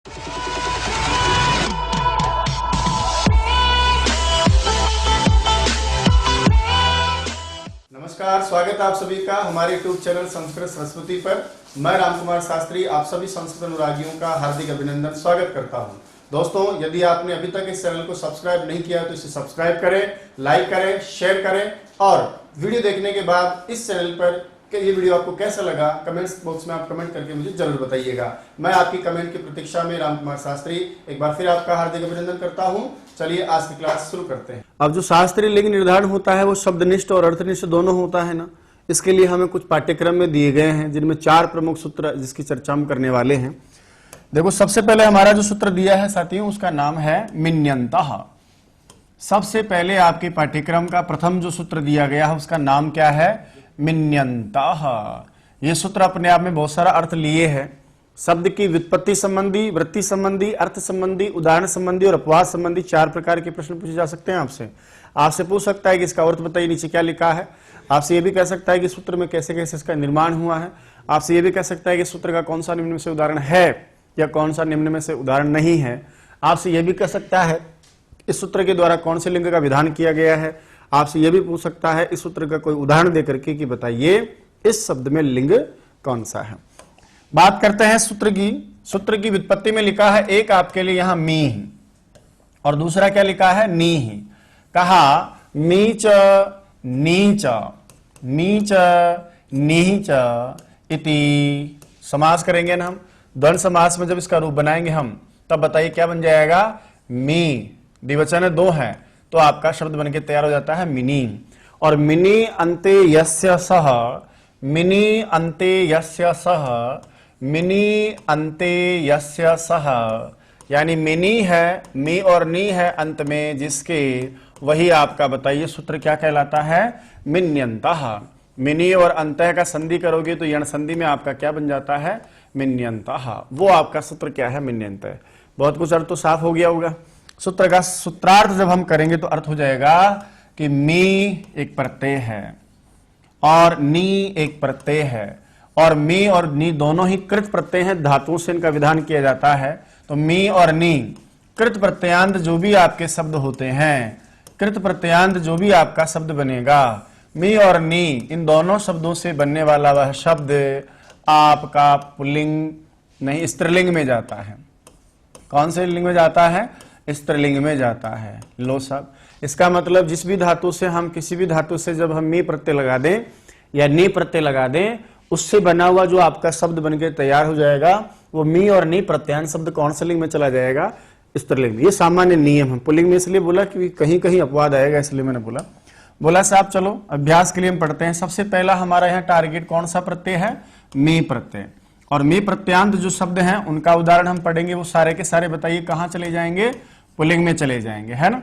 नमस्कार, स्वागत है आप सभी का हमारे यूट्यूब चैनल संस्कृत सरस्वती पर। मैं रामकुमार शास्त्री आप सभी संस्कृत अनुरागियों का हार्दिक अभिनंदन स्वागत करता हूं। दोस्तों, यदि आपने अभी तक इस चैनल को सब्सक्राइब नहीं किया तो इसे सब्सक्राइब करें, लाइक करें, शेयर करें और वीडियो देखने के बाद इस चैनल पर कि ये वीडियो आपको कैसा लगा कमेंट्स बॉक्स में आप कमेंट करके मुझे जरूर बताइएगा। मैं आपकी कमेंट की प्रतीक्षा में रामकुमार शास्त्री एक बार फिर आपका हार्दिक अभिनंदन करता हूं। चलिए आज की क्लास शुरू करते हैं। अब जो शास्त्रीय लिंग निर्धारण होता है वो शब्दनिष्ठ और अर्थनिष्ठ दोनों होता है ना। इसके लिए हमें कुछ पाठ्यक्रम में दिए गए हैं जिनमें 4 प्रमुख सूत्र जिसकी चर्चा हम करने वाले हैं। देखो, सबसे पहले हमारा जो सूत्र दिया है साथियों उसका नाम है मिन्यन्तः। सबसे पहले आपके पाठ्यक्रम का प्रथम जो सूत्र दिया गया है उसका नाम क्या है? मिन्यन्तः। ये सूत्र अपने आप में बहुत सारा अर्थ लिए है। शब्द की व्युत्पत्ति संबंधी, वृत्ति संबंधी, अर्थ संबंधी, उदाहरण संबंधी और अपवाद संबंधी 4 प्रकार के प्रश्न पूछे जा सकते हैं आपसे पूछ सकता है कि इसका अर्थ बताइए, नीचे क्या लिखा है। आपसे ये भी कह सकता है कि सूत्र में कैसे कैसे इसका निर्माण हुआ है। आपसे ये भी कह सकता है कि सूत्र का कौन सा निम्न में से उदाहरण है या कौन सा निम्न में से उदाहरण नहीं है। आपसे ये भी कह सकता है इस सूत्र के द्वारा कौन से लिंग का विधान किया गया है। आपसे यह भी पूछ सकता है इस सूत्र का कोई उदाहरण देकर के कि बताइए इस शब्द में लिंग कौन सा है। बात करते हैं सूत्र की। सूत्र की व्युत्पत्ति में लिखा है एक आपके लिए यहां मी और दूसरा क्या लिखा है? नी। कहा नीच नीच नीच नीच इति। समास करेंगे ना हम, द्वंद्व समास में जब इसका रूप बनाएंगे हम तब बताइए क्या बन जाएगा? मी। द्विवचन 2 है तो आपका शब्द बनके तैयार हो जाता है मिनी। और मिनी अन्ते यस्य सह, मिनी अन्ते यस्य सह, मिनी अन्ते यस्य सह, यानी मिनी है, मी और नी है अंत में जिसके, वही आपका बताइए सूत्र क्या कहलाता है? मिन्यन्तः। मिनी और अंतः का संधि करोगे तो यण संधि में आपका क्या बन जाता है? मिन्यन्तः। वो आपका सूत्र क्या है? मिन्यन्तः। बहुत कुछ अर्थ तो साफ हो गया होगा। सूत्र का सूत्रार्थ जब हम करेंगे तो अर्थ हो जाएगा कि मी एक प्रत्यय है और नी एक प्रत्यय है और मी और नी दोनों ही कृत प्रत्यय हैं, धातुओं से इनका विधान किया जाता है। तो मी और नी कृत प्रत्ययांत जो भी आपके शब्द होते हैं, कृत प्रत्ययांत जो भी आपका शब्द बनेगा, मी और नी इन दोनों शब्दों से बनने वाला वह शब्द आपका पुल्लिंग नहीं स्त्रीलिंग में जाता है। कौन से लिंग में जाता है? स्त्रीलिंग में जाता है। लो साहब, इसका मतलब जिस भी धातु से हम किसी भी धातु से जब हम मी प्रत्यय लगा दें या नी प्रत्यय लगा दें उससे बना हुआ जो आपका शब्द बनके तैयार हो जाएगा वो मी और नी प्रत्यान शब्द कौन से लिंग में चला जाएगा? स्त्रीलिंग में। ये सामान्य नियम है। पुल्लिंग में इसलिए बोला कि कहीं कहीं अपवाद आएगा इसलिए मैंने बोला साहब चलो अभ्यास के लिए हम पढ़ते हैं। सबसे पहला हमारा यहाँ टारगेट कौन सा प्रत्यय है? मी प्रत्यय। और मी प्रत्यांत जो शब्द हैं उनका उदाहरण हम पढ़ेंगे। वो सारे के सारे बताइए कहां चले जाएंगे? पुल्लिंग में चले जाएंगे, है ना।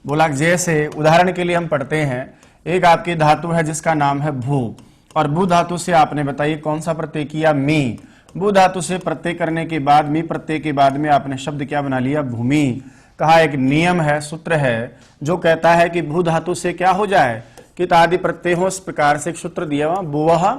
बोला जैसे उदाहरण के लिए हम पढ़ते हैं, एक आपकी धातु है जिसका नाम है भू और भू धातु से आपने बताइए कौन सा प्रत्यय किया? मी। भू धातु से प्रत्यय करने के बाद मी प्रत्यय के बाद में आपने शब्द क्या बना लिया? भूमि। कहा एक नियम है, सूत्र है जो कहता है कि भू धातु से क्या हो जाए? कित आदि प्रत्यय हो। इस प्रकार से एक सूत्र दिया हुआ भुवः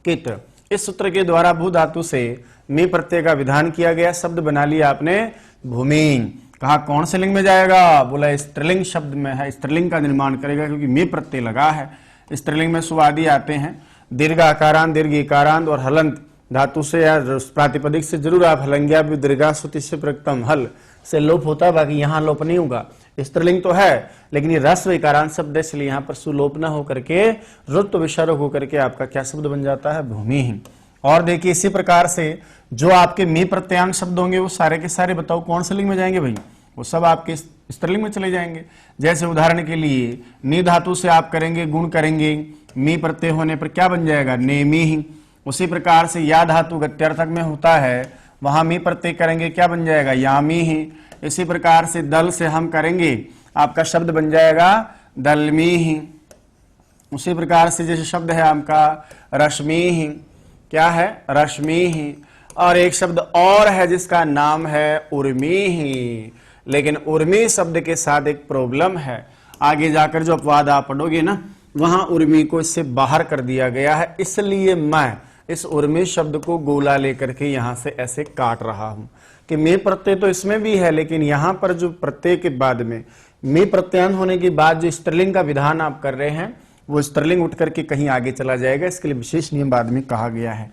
कित। इस सूत्र के द्वारा भू धातु से मी प्रत्यय का विधान किया गया, शब्द बना लिया आपने भूमि। कहा कौन से लिंग में जाएगा? बोला स्त्रीलिंग शब्द में है, स्त्रीलिंग का निर्माण करेगा क्योंकि मी प्रत्यय लगा है। स्त्रीलिंग में सुवादी आते हैं, दीर्घ आकारांत, दीर्घ इकारांत और हलंत धातु से या प्रातिपदिक से जरूर आप हलंग्या भी दीर्घा श्रुति से प्रयुक्तम हल से लोप होता है, बाकी यहाँ लोप नहीं होगा। स्त्रीलिंग तो है लेकिन ये रस्व इकारांत शब्द है इसलिए यहाँ पर सुलोप न होकर के रुत्व विसर्ग होकर के आपका क्या शब्द बन जाता है? भूमि। और देखिए इसी प्रकार से जो आपके मी प्रत्यांत शब्द होंगे वो सारे के सारे बताओ कौन से लिंग में जाएंगे भाई? वो सब आपके स्त्रीलिंग में चले जाएंगे। जैसे उदाहरण के लिए नी धातु से आप करेंगे गुण करेंगे, मी प्रत्यय होने पर क्या बन जाएगा? नेमी। उसी प्रकार से या धातु गत्यर्थक में होता है वहां मी प्रत्यय करेंगे क्या बन जाएगा? यामी ही। इसी प्रकार से दल से हम करेंगे आपका शब्द बन जाएगा दलमी ही। उसी प्रकार से जैसे शब्द है आपका रश्मि ही, क्या है? रश्मि ही। और एक शब्द और है जिसका नाम है उर्मी ही, लेकिन उर्मी शब्द के साथ एक प्रॉब्लम है। आगे जाकर जो अपवाद आप पढ़ोगे ना वहां उर्मी को इससे बाहर कर दिया गया है, इसलिए मैं इस उर्मी शब्द को गोला लेकर के यहां से ऐसे काट रहा हूं कि मे प्रत्यय तो इसमें भी है, लेकिन यहां पर जो प्रत्यय के बाद में मे प्रत्यांत होने के बाद जो स्त्रीलिंग का विधान आप कर रहे हैं वो स्त्रीलिंग उठ करके कहीं आगे चला जाएगा, इसके लिए विशेष नियम बाद में कहा गया है।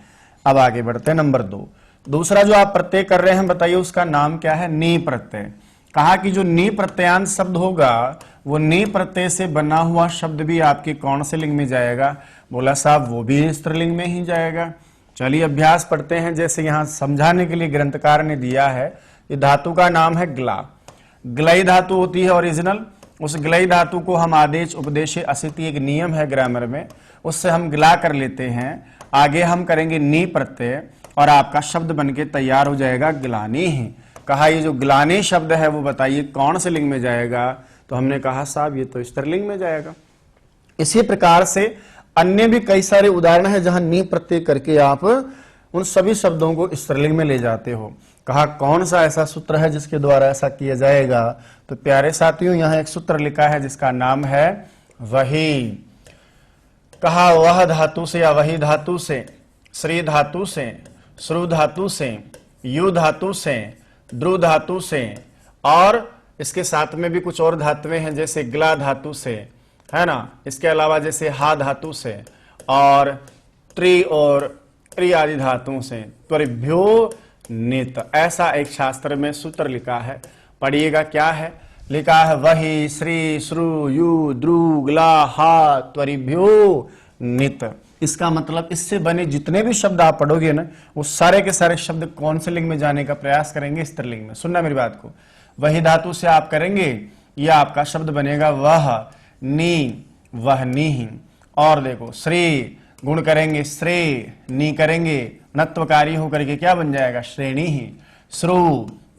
अब आगे बढ़ते हैं। नंबर 2, दूसरा जो आप प्रत्यय कर रहे हैं बताइए उसका नाम क्या है? नी प्रत्यय। कहा कि जो नी प्रत्यांत शब्द होगा वो नी प्रत्यय से बना हुआ शब्द भी आपके कौन से लिंग में जाएगा? बोला साहब वो भी स्त्रीलिंग में ही जाएगा। चलिए अभ्यास पढ़ते हैं। जैसे यहां समझाने के लिए ग्रंथकार ने दिया है, ये धातु का नाम है ग्ला। ग्लई धातु होती है ओरिजिनल, उस ग्लई धातु को हम आदेश उपदेश असिति एक नियम है ग्रामर में, उससे हम ग्ला कर लेते हैं। आगे हम करेंगे नी प्रत्यय और आपका शब्द बनके तैयार हो जाएगा ग्लानी ही। कहा ये जो ग्लानी शब्द है वो बताइए कौन से लिंग में जाएगा? तो हमने कहा साहब ये तो स्त्रीलिंग में जाएगा। इसी प्रकार से अन्य भी कई सारे उदाहरण हैं जहां नी प्रत्यय करके आप उन सभी शब्दों को स्त्रीलिंग में ले जाते हो। कहा कौन सा ऐसा सूत्र है जिसके द्वारा ऐसा किया जाएगा? तो प्यारे साथियों यहां एक सूत्र लिखा है जिसका नाम है वही। कहा वह धातु से या वही धातु से, श्री धातु से, श्रु धातु से, यु धातु से, द्रु धातु से, और इसके साथ में भी कुछ और धातुएं हैं जैसे ग्ला धातु से, है ना। इसके अलावा जैसे हा धातु से और त्रि और त्रि आदि धातुओं से त्वरिभ्यो नित, ऐसा एक शास्त्र में सूत्र लिखा है। पढ़िएगा क्या है? लिखा है वही श्री श्रु यु द्रु ग्ला हा त्वरिभ्यो नित। इसका मतलब इससे बने जितने भी शब्द आप पढ़ोगे ना वो सारे के सारे शब्द कौन से लिंग में जाने का प्रयास करेंगे? स्त्रीलिंग में। सुनना मेरी बात को, वही धातु से आप करेंगे, यह आपका शब्द बनेगा वह नी, वह नी। और देखो श्री गुण करेंगे श्रे, नी करेंगे नत्वकारी होकर के क्या बन जाएगा? श्रेणी ही। श्रु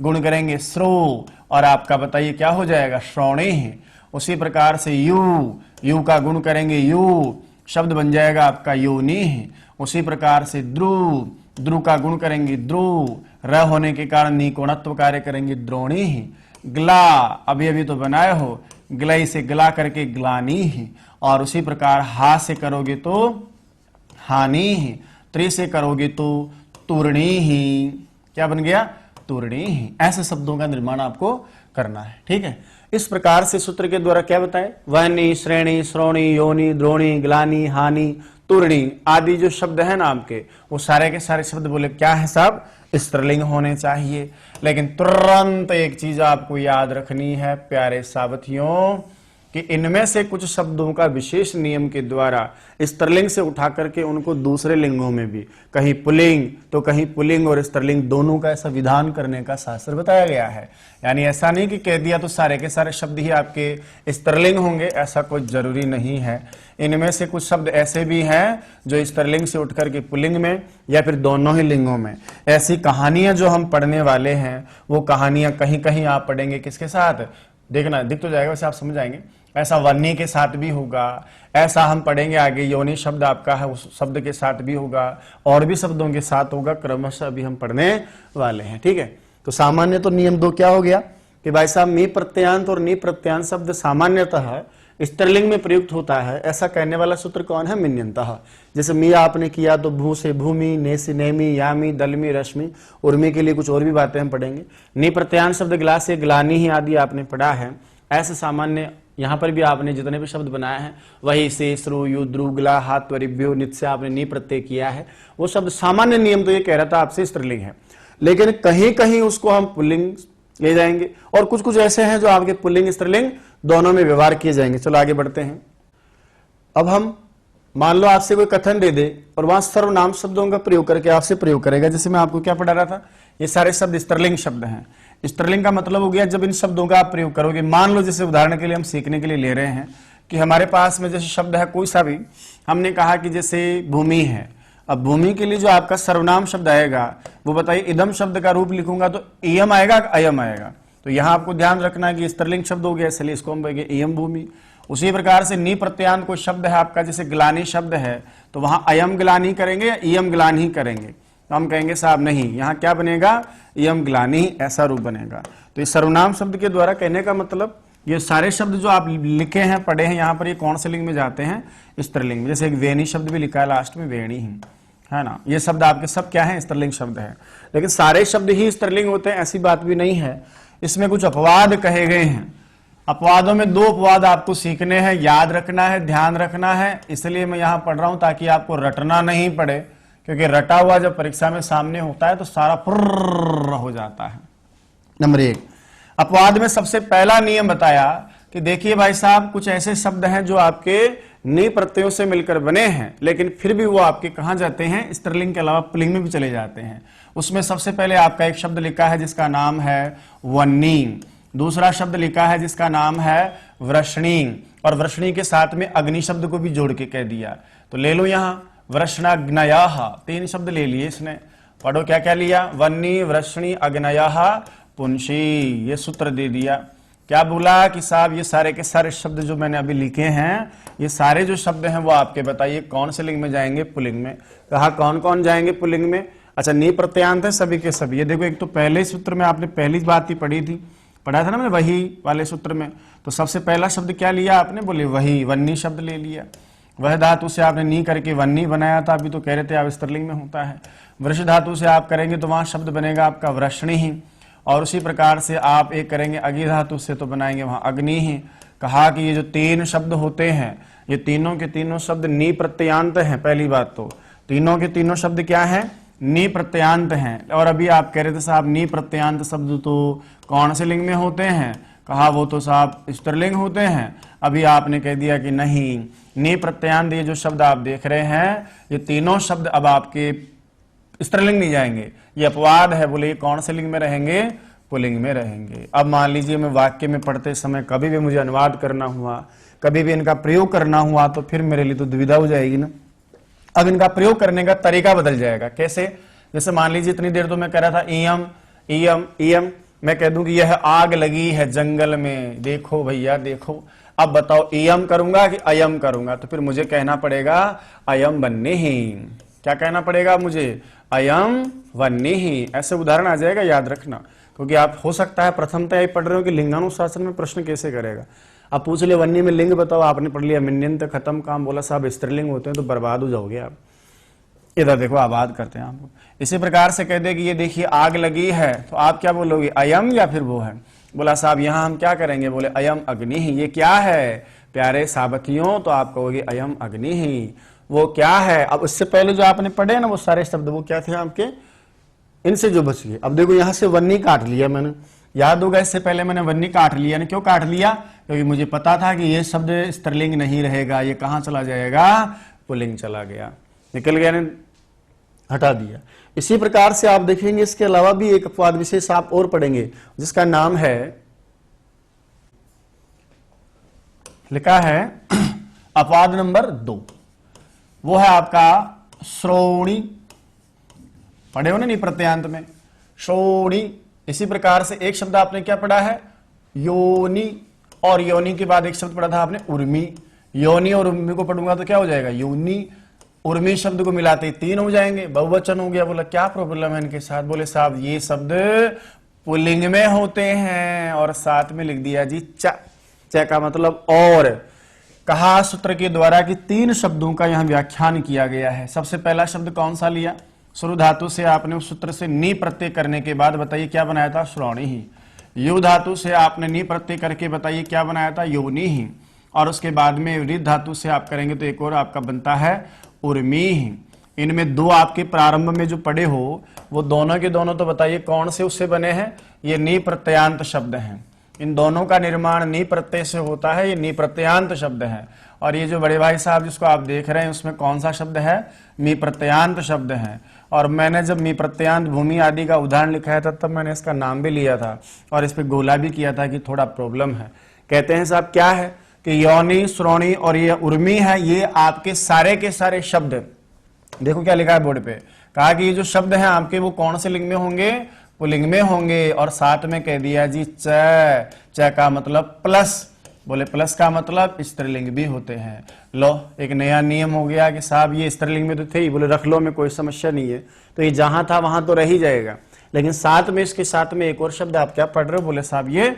गुण करेंगे श्रो और आपका बताइए क्या हो जाएगा? श्रोणी ही। उसी प्रकार से यू का गुण करेंगे यू, शब्द बन जाएगा आपका योनि। उसी प्रकार से द्रु का गुण करेंगे द्रु, र होने के कारण नी को णत्व कार्य करेंगे द्रोणी ही। ग्ला अभी तो बनाए हो, ग्लई से ग्ला करके ग्लानी ही। और उसी प्रकार हा से करोगे तो हानि ही, त्रि से करोगे तो तुरणी ही। क्या बन गया? तुरणी ही। ऐसे शब्दों का निर्माण आपको करना है, ठीक है। इस प्रकार से सूत्र के द्वारा क्या बताएं? वहनी, श्रेणी, श्रोणी, योनि, द्रोणी, ग्लानी, हानि, तुरणी आदि जो शब्द है ना आपके, वो सारे के सारे शब्द बोले क्या है साहब? स्त्रीलिंग होने चाहिए। लेकिन तुरंत एक चीज आपको याद रखनी है प्यारे सावथियों कि इनमें से कुछ शब्दों का विशेष नियम के द्वारा स्त्रीलिंग से उठा करके उनको दूसरे लिंगों में भी, कहीं पुल्लिंग तो कहीं पुल्लिंग और स्त्रीलिंग दोनों का ऐसा विधान करने का शास्त्र बताया गया है। यानी ऐसा नहीं कि कह दिया तो सारे के सारे शब्द ही आपके स्त्रीलिंग होंगे, ऐसा कोई जरूरी नहीं है। इनमें से कुछ शब्द ऐसे भी हैं जो स्त्रीलिंग से उठ करके पुल्लिंग में या फिर दोनों ही लिंगों में। ऐसी कहानियां जो हम पढ़ने वाले हैं वो कहानियां कहीं कहीं आप पढ़ेंगे किसके साथ? देखना दिख तो जाएगा, वैसे आप समझ आएंगे। ऐसा वन्नी के साथ भी होगा, ऐसा हम पढ़ेंगे आगे योनि शब्द आपका है उस शब्द के साथ भी होगा, और भी शब्दों के साथ होगा, क्रमशः अभी हम पढ़ने वाले हैं, ठीक है। तो सामान्य तो नियम 2 क्या हो गया कि भाई साहब मी प्रत्यांत और नी प्रत्यांत शब्द सामान्यतः स्त्रीलिंग में प्रयुक्त होता है, ऐसा कहने वाला सूत्र कौन है? मिन्यंतः। जैसे मी आपने किया तो भू से भूमि, ने से नेमी, यामी, दलमी, रश्मि, उर्मी के लिए कुछ और भी बातें हम पढ़ेंगे। नी प्रत्यांत शब्द ग्ला से ग्लानी ही आदि आपने पढ़ा है। ऐसे सामान्य यहाँ पर भी आपने जितने भी शब्द बनाए हैं वही से श्रु यु द्रु ग्ला हा त्वरिभ्यो नित से आपने नी प्रत्यय किया है, वो शब्द सामान्य नियम तो ये कह रहा था आपसे स्त्रीलिंग है, लेकिन कहीं कहीं उसको हम पुल्लिंग ले जाएंगे और कुछ कुछ ऐसे हैं जो आपके पुल्लिंग स्त्रीलिंग दोनों में व्यवहार किए जाएंगे। चलो आगे बढ़ते हैं। अब हम मान लो आपसे कोई कथन दे दे और वहां सर्वनाम शब्दों का प्रयोग करके आपसे प्रयोग करेगा। जैसे मैं आपको क्या पढ़ा रहा था, ये सारे शब्द स्त्रीलिंग शब्द हैं। स्त्रीलिंग का मतलब हो गया जब इन शब्दों का आप प्रयोग करोगे। मान लो जैसे उदाहरण के लिए हम सीखने के लिए ले रहे हैं कि हमारे पास में जैसे शब्द है कोई सा भी, हमने कहा कि जैसे भूमि है। अब भूमि के लिए जो आपका सर्वनाम शब्द आएगा वो बताइए इदम शब्द का रूप लिखूंगा तो इयम आएगा, अयम आएगा। तो यहां आपको ध्यान रखना है कि स्त्रीलिंग शब्द हो गया, इसलिए इसको हम कहेंगे इयम भूमि। उसी प्रकार से नी प्रत्यांत कोई शब्द है आपका, जैसे ग्लानी शब्द है तो वहां अयम ग्लानी करेंगे या इयम ग्लानी करेंगे? तो हम कहेंगे साहब नहीं, यहाँ क्या बनेगा? इयम ग्लानी, ऐसा रूप बनेगा। तो इस सर्वनाम शब्द के द्वारा कहने का मतलब ये सारे शब्द जो आप लिखे हैं, पढ़े हैं यहाँ पर, ये कौन से लिंग में जाते हैं? स्त्रीलिंग में। जैसे एक वेणी शब्द भी लिखा है लास्ट में, वेणी ही, है ना। ये शब्द आपके सब क्या है, स्त्रीलिंग शब्द है। लेकिन सारे शब्द ही स्त्रीलिंग होते हैं ऐसी बात भी नहीं है। इसमें कुछ अपवाद कहे गए हैं। अपवादों में 2 अपवाद आपको सीखने हैं, याद रखना है, ध्यान रखना है। इसलिए मैं यहां पढ़ रहा हूं ताकि आपको रटना नहीं पड़े, क्योंकि रटा हुआ जब परीक्षा में सामने होता है तो सारा पुर्र हो जाता है। नंबर 1, अपवाद में सबसे पहला नियम बताया कि देखिए भाई साहब, कुछ ऐसे शब्द हैं जो आपके नी प्रत्ययों से मिलकर बने हैं, लेकिन फिर भी वो आपके कहां जाते हैं, स्त्रीलिंग के अलावा पुल्लिंग में भी चले जाते हैं। उसमें सबसे पहले आपका एक शब्द लिखा है जिसका नाम है वन्नी, दूसरा शब्द लिखा है जिसका नाम है वृषणी, और वृषणी के साथ में अग्नि शब्द को भी जोड़ के कह दिया। तो ले लो यहां वृषणाग्नयाः, 3 शब्द ले लिए इसने। पढ़ो क्या क्या लिया, वन्नी, वृषणी, अग्नयाः, पुंसी, ये सूत्र दे दिया। क्या बोला कि साहब ये सारे के सारे शब्द जो मैंने अभी लिखे हैं, ये सारे जो शब्द हैं वो आपके बताइए कौन से लिंग में जाएंगे, पुल्लिंग में। कहा कौन कौन जाएंगे पुल्लिंग में। अच्छा, नी प्रत्यांत है सभी के सभी। ये देखो, एक तो पहले सूत्र में आपने पहली बात ही पढ़ा था ना मैंने, वही वाले सूत्र में। तो सबसे पहला शब्द क्या लिया आपने, बोले वही, वन्नी शब्द ले लिया। वह धातु से आपने नी करके वन्नी बनाया था, अभी तो कह रहे थे आप स्त्रीलिंग में होता है। वृष धातु से आप करेंगे तो वहां शब्द बनेगा आपका वृषणी ही, और उसी प्रकार से आप एक करेंगे अग्नि धातु से तो बनाएंगे वहां अग्नि ही। कहा कि ये जो 3 शब्द होते हैं, ये तीनों के तीनों शब्द नी प्रत्ययांत हैं। पहली बात तो तीनों के तीनों शब्द क्या हैं, नी प्रत्ययांत हैं। और अभी आप कह रहे थे साहब नी प्रत्ययांत शब्द तो कौन से लिंग में होते हैं, कहा वो तो साहब स्त्रीलिंग होते हैं। अभी आपने कह दिया कि नहीं, नी प्रत्ययांत ये जो शब्द आप देख रहे हैं, ये तीनों शब्द अब आपके स्त्रीलिंग नहीं जाएंगे, ये अपवाद है। बोले ये कौन से लिंग में रहेंगे, पुल्लिंग में रहेंगे। अब मान लीजिए मैं वाक्य में पढ़ते समय कभी भी मुझे अनुवाद करना हुआ, कभी भी इनका प्रयोग करना हुआ, तो फिर मेरे लिए तो दुविधा हो जाएगी ना। अब इनका प्रयोग करने का तरीका बदल जाएगा। कैसे, जैसे मान लीजिए इतनी देर तो मैं कह रहा था इयम इयम इयम, मैं कह दूं कि यह आग लगी है जंगल में, देखो भैया देखो। अब बताओ इयम करूंगा कि अयम करूंगा, तो फिर मुझे कहना पड़ेगा अयम वन्नी ही। क्या कहना पड़ेगा मुझे, अयम वन्नी ही। ऐसे उदाहरण आ जाएगा, याद रखना, क्योंकि आप हो सकता है प्रथमतः पढ़ रहे हो कि लिंगानुशासन में प्रश्न कैसे करेगा। अब पूछ लिया वन्नी में लिंग बताओ, आपने पढ़ लिया मिन्यंत, खत्म काम, बोला साहब स्त्रीलिंग होते हैं तो बर्बाद हो जाओगे आप। इधर देखो आबाद करते हैं आपको। इसी प्रकार से कह दे कि ये देखिए आग लगी है, तो आप क्या बोलोगे, अयम या फिर वो है। बोला साहब यहां हम क्या करेंगे, बोले अयम अग्नि ही। ये क्या है प्यारे साबतियों, तो आप कहोगे अयम अग्नि ही। वो क्या है, अब इससे पहले जो आपने पढ़े ना वो सारे शब्द, वो क्या थे आपके, इनसे जो बच गए। अब देखो यहां से वन्नी काट लिया मैंने, याद होगा इससे पहले मैंने वन्नी काट लिया ना। क्यों काट लिया, क्योंकि मुझे पता था कि ये शब्द स्त्रीलिंग नहीं रहेगा, ये कहां चला जाएगा, पुल्लिंग चला गया, निकल गया ने, हटा दिया। इसी प्रकार से आप देखेंगे इसके अलावा भी एक अपवाद विशेष आप और पढ़ेंगे जिसका नाम है, लिखा है अपवाद नंबर 2, वो है आपका श्रोणी। पढ़े हो ना नी प्रत्यांत में, श्रोणी। इसी प्रकार से एक शब्द आपने क्या पढ़ा है, योनि, और योनि के बाद एक शब्द पढ़ा था आपने उर्मी। योनि और उर्मी को पढ़ूंगा तो क्या हो जाएगा, योनि। उर्मी शब्द को मिलाते ही 3 हो जाएंगे, बहुवचन हो गया। बोला क्या प्रॉब्लम है इनके साथ, बोले साहब ये शब्द पुल्लिंग में होते हैं, और साथ में लिख दिया जी च, च का मतलब और। कहा सूत्र के द्वारा कि 3 शब्दों का यहां व्याख्यान किया गया है। सबसे पहला शब्द कौन सा लिया, शुरु धातु से आपने उस सूत्र से नी प्रत्यय करने के बाद बताइए क्या बनाया था, श्रोणी ही। यु धातु से आपने नी प्रत्यय करके बताइए क्या बनाया था, योनि ही। और उसके बाद में वृद्ध धातु से आप करेंगे तो एक और आपका बनता है उर्मी ही। इनमें 2 आपके प्रारंभ में जो पढ़े हो वो दोनों के दोनों तो बताइए कौन से उससे बने हैं, ये नी प्रत्ययांत शब्द हैं। इन दोनों का निर्माण नी प्रत्यय से होता है, ये नी प्रत्ययांत शब्द है। और ये जो बड़े भाई साहब जिसको आप देख रहे हैं उसमें कौन सा शब्द है, मी प्रत्ययांत शब्द है। और मैंने जब मी प्रत्ययांत भूमि आदि का उदाहरण लिखाया था तब मैंने इसका नाम भी लिया था और इस पे गोला भी किया था कि थोड़ा प्रॉब्लम है। कहते हैं साहब क्या है कि योनि, श्रोणी और ये उर्मी है, ये आपके सारे के सारे शब्द, देखो क्या लिखा है बोर्ड पे, कहा कि ये जो शब्द हैं आपके वो कौन से लिंग में होंगे, पुल्लिंग में होंगे। और साथ में कह दिया जी च, च का मतलब प्लस, बोले प्लस का मतलब स्त्रीलिंग भी होते हैं। लो एक नया नियम हो गया कि साहब ये स्त्रीलिंग में तो थे ही, बोले रख लो, में कोई समस्या नहीं है। तो ये जहां था वहां तो रह ही जाएगा, लेकिन साथ में इसके साथ में एक और शब्द आप क्या पढ़ रहे हो, बोले साहब ये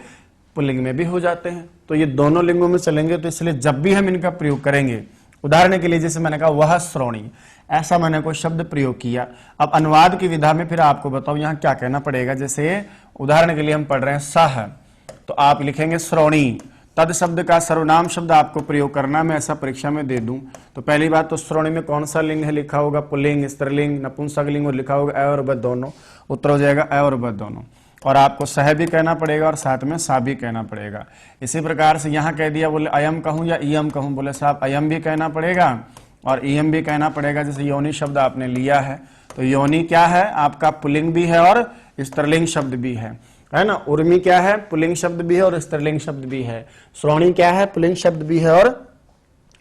पुल्लिंग में भी हो जाते हैं। तो ये दोनों लिंगों में चलेंगे, तो इसलिए जब भी हम इनका प्रयोग करेंगे उदाहरण के लिए जैसे मैंने कहा वह श्रोणी, ऐसा मैंने कोई शब्द प्रयोग किया। अब अनुवाद की विधा में फिर आपको बताओ यहाँ क्या कहना पड़ेगा। जैसे उदाहरण के लिए हम पढ़ रहे हैं सह, तो आप लिखेंगे श्रोणी। तद शब्द का सर्वनाम शब्द आपको प्रयोग करना, मैं ऐसा परीक्षा में दे दूं तो पहली बात तो श्रोणी में कौन सा लिंग है, लिखा होगा पुल्लिंग, स्त्रीलिंग, नपुंसकलिंग, और लिखा होगा अ और ब दोनों। उत्तर हो जाएगा अ और ब दोनों। और आपको सह भी कहना पड़ेगा और साथ में सा भी कहना पड़ेगा। इसी प्रकार से यहाँ कह दिया, बोले अयम कहूँ या इयम कहूँ, बोले साहब अयम भी कहना पड़ेगा और इयम भी कहना पड़ेगा। जैसे योनि शब्द आपने लिया है तो योनि क्या है आपका, पुल्लिंग भी है और स्त्रीलिंग शब्द भी है ना। उर्मी क्या है, पुल्लिंग शब्द भी है और स्त्रीलिंग शब्द भी है। श्रोणी क्या है, पुल्लिंग शब्द भी है और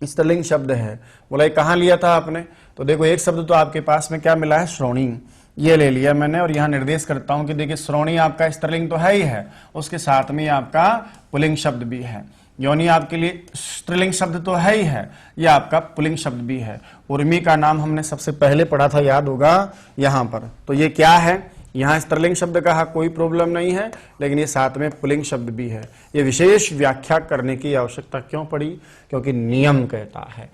स्त्रीलिंग शब्द है। बोला ये कहाँ लिया था आपने, तो देखो एक शब्द तो आपके पास में क्या मिला है, श्रोणी, ये ले लिया मैंने। और यहाँ निर्देश करता हूं कि देखिए श्रोणी आपका स्त्रीलिंग तो है ही है, उसके साथ में आपका पुल्लिंग शब्द भी है। योनि आपके लिए स्त्रीलिंग शब्द तो है ही है, ये आपका पुल्लिंग शब्द भी है। उर्मी का नाम हमने सबसे पहले पढ़ा था, याद होगा यहाँ पर। तो ये क्या है, यहाँ स्त्रीलिंग शब्द कहा, कोई प्रॉब्लम नहीं है, लेकिन ये साथ में पुल्लिंग शब्द भी है। ये विशेष व्याख्या करने की आवश्यकता क्यों पड़ी, क्योंकि नियम कहता है।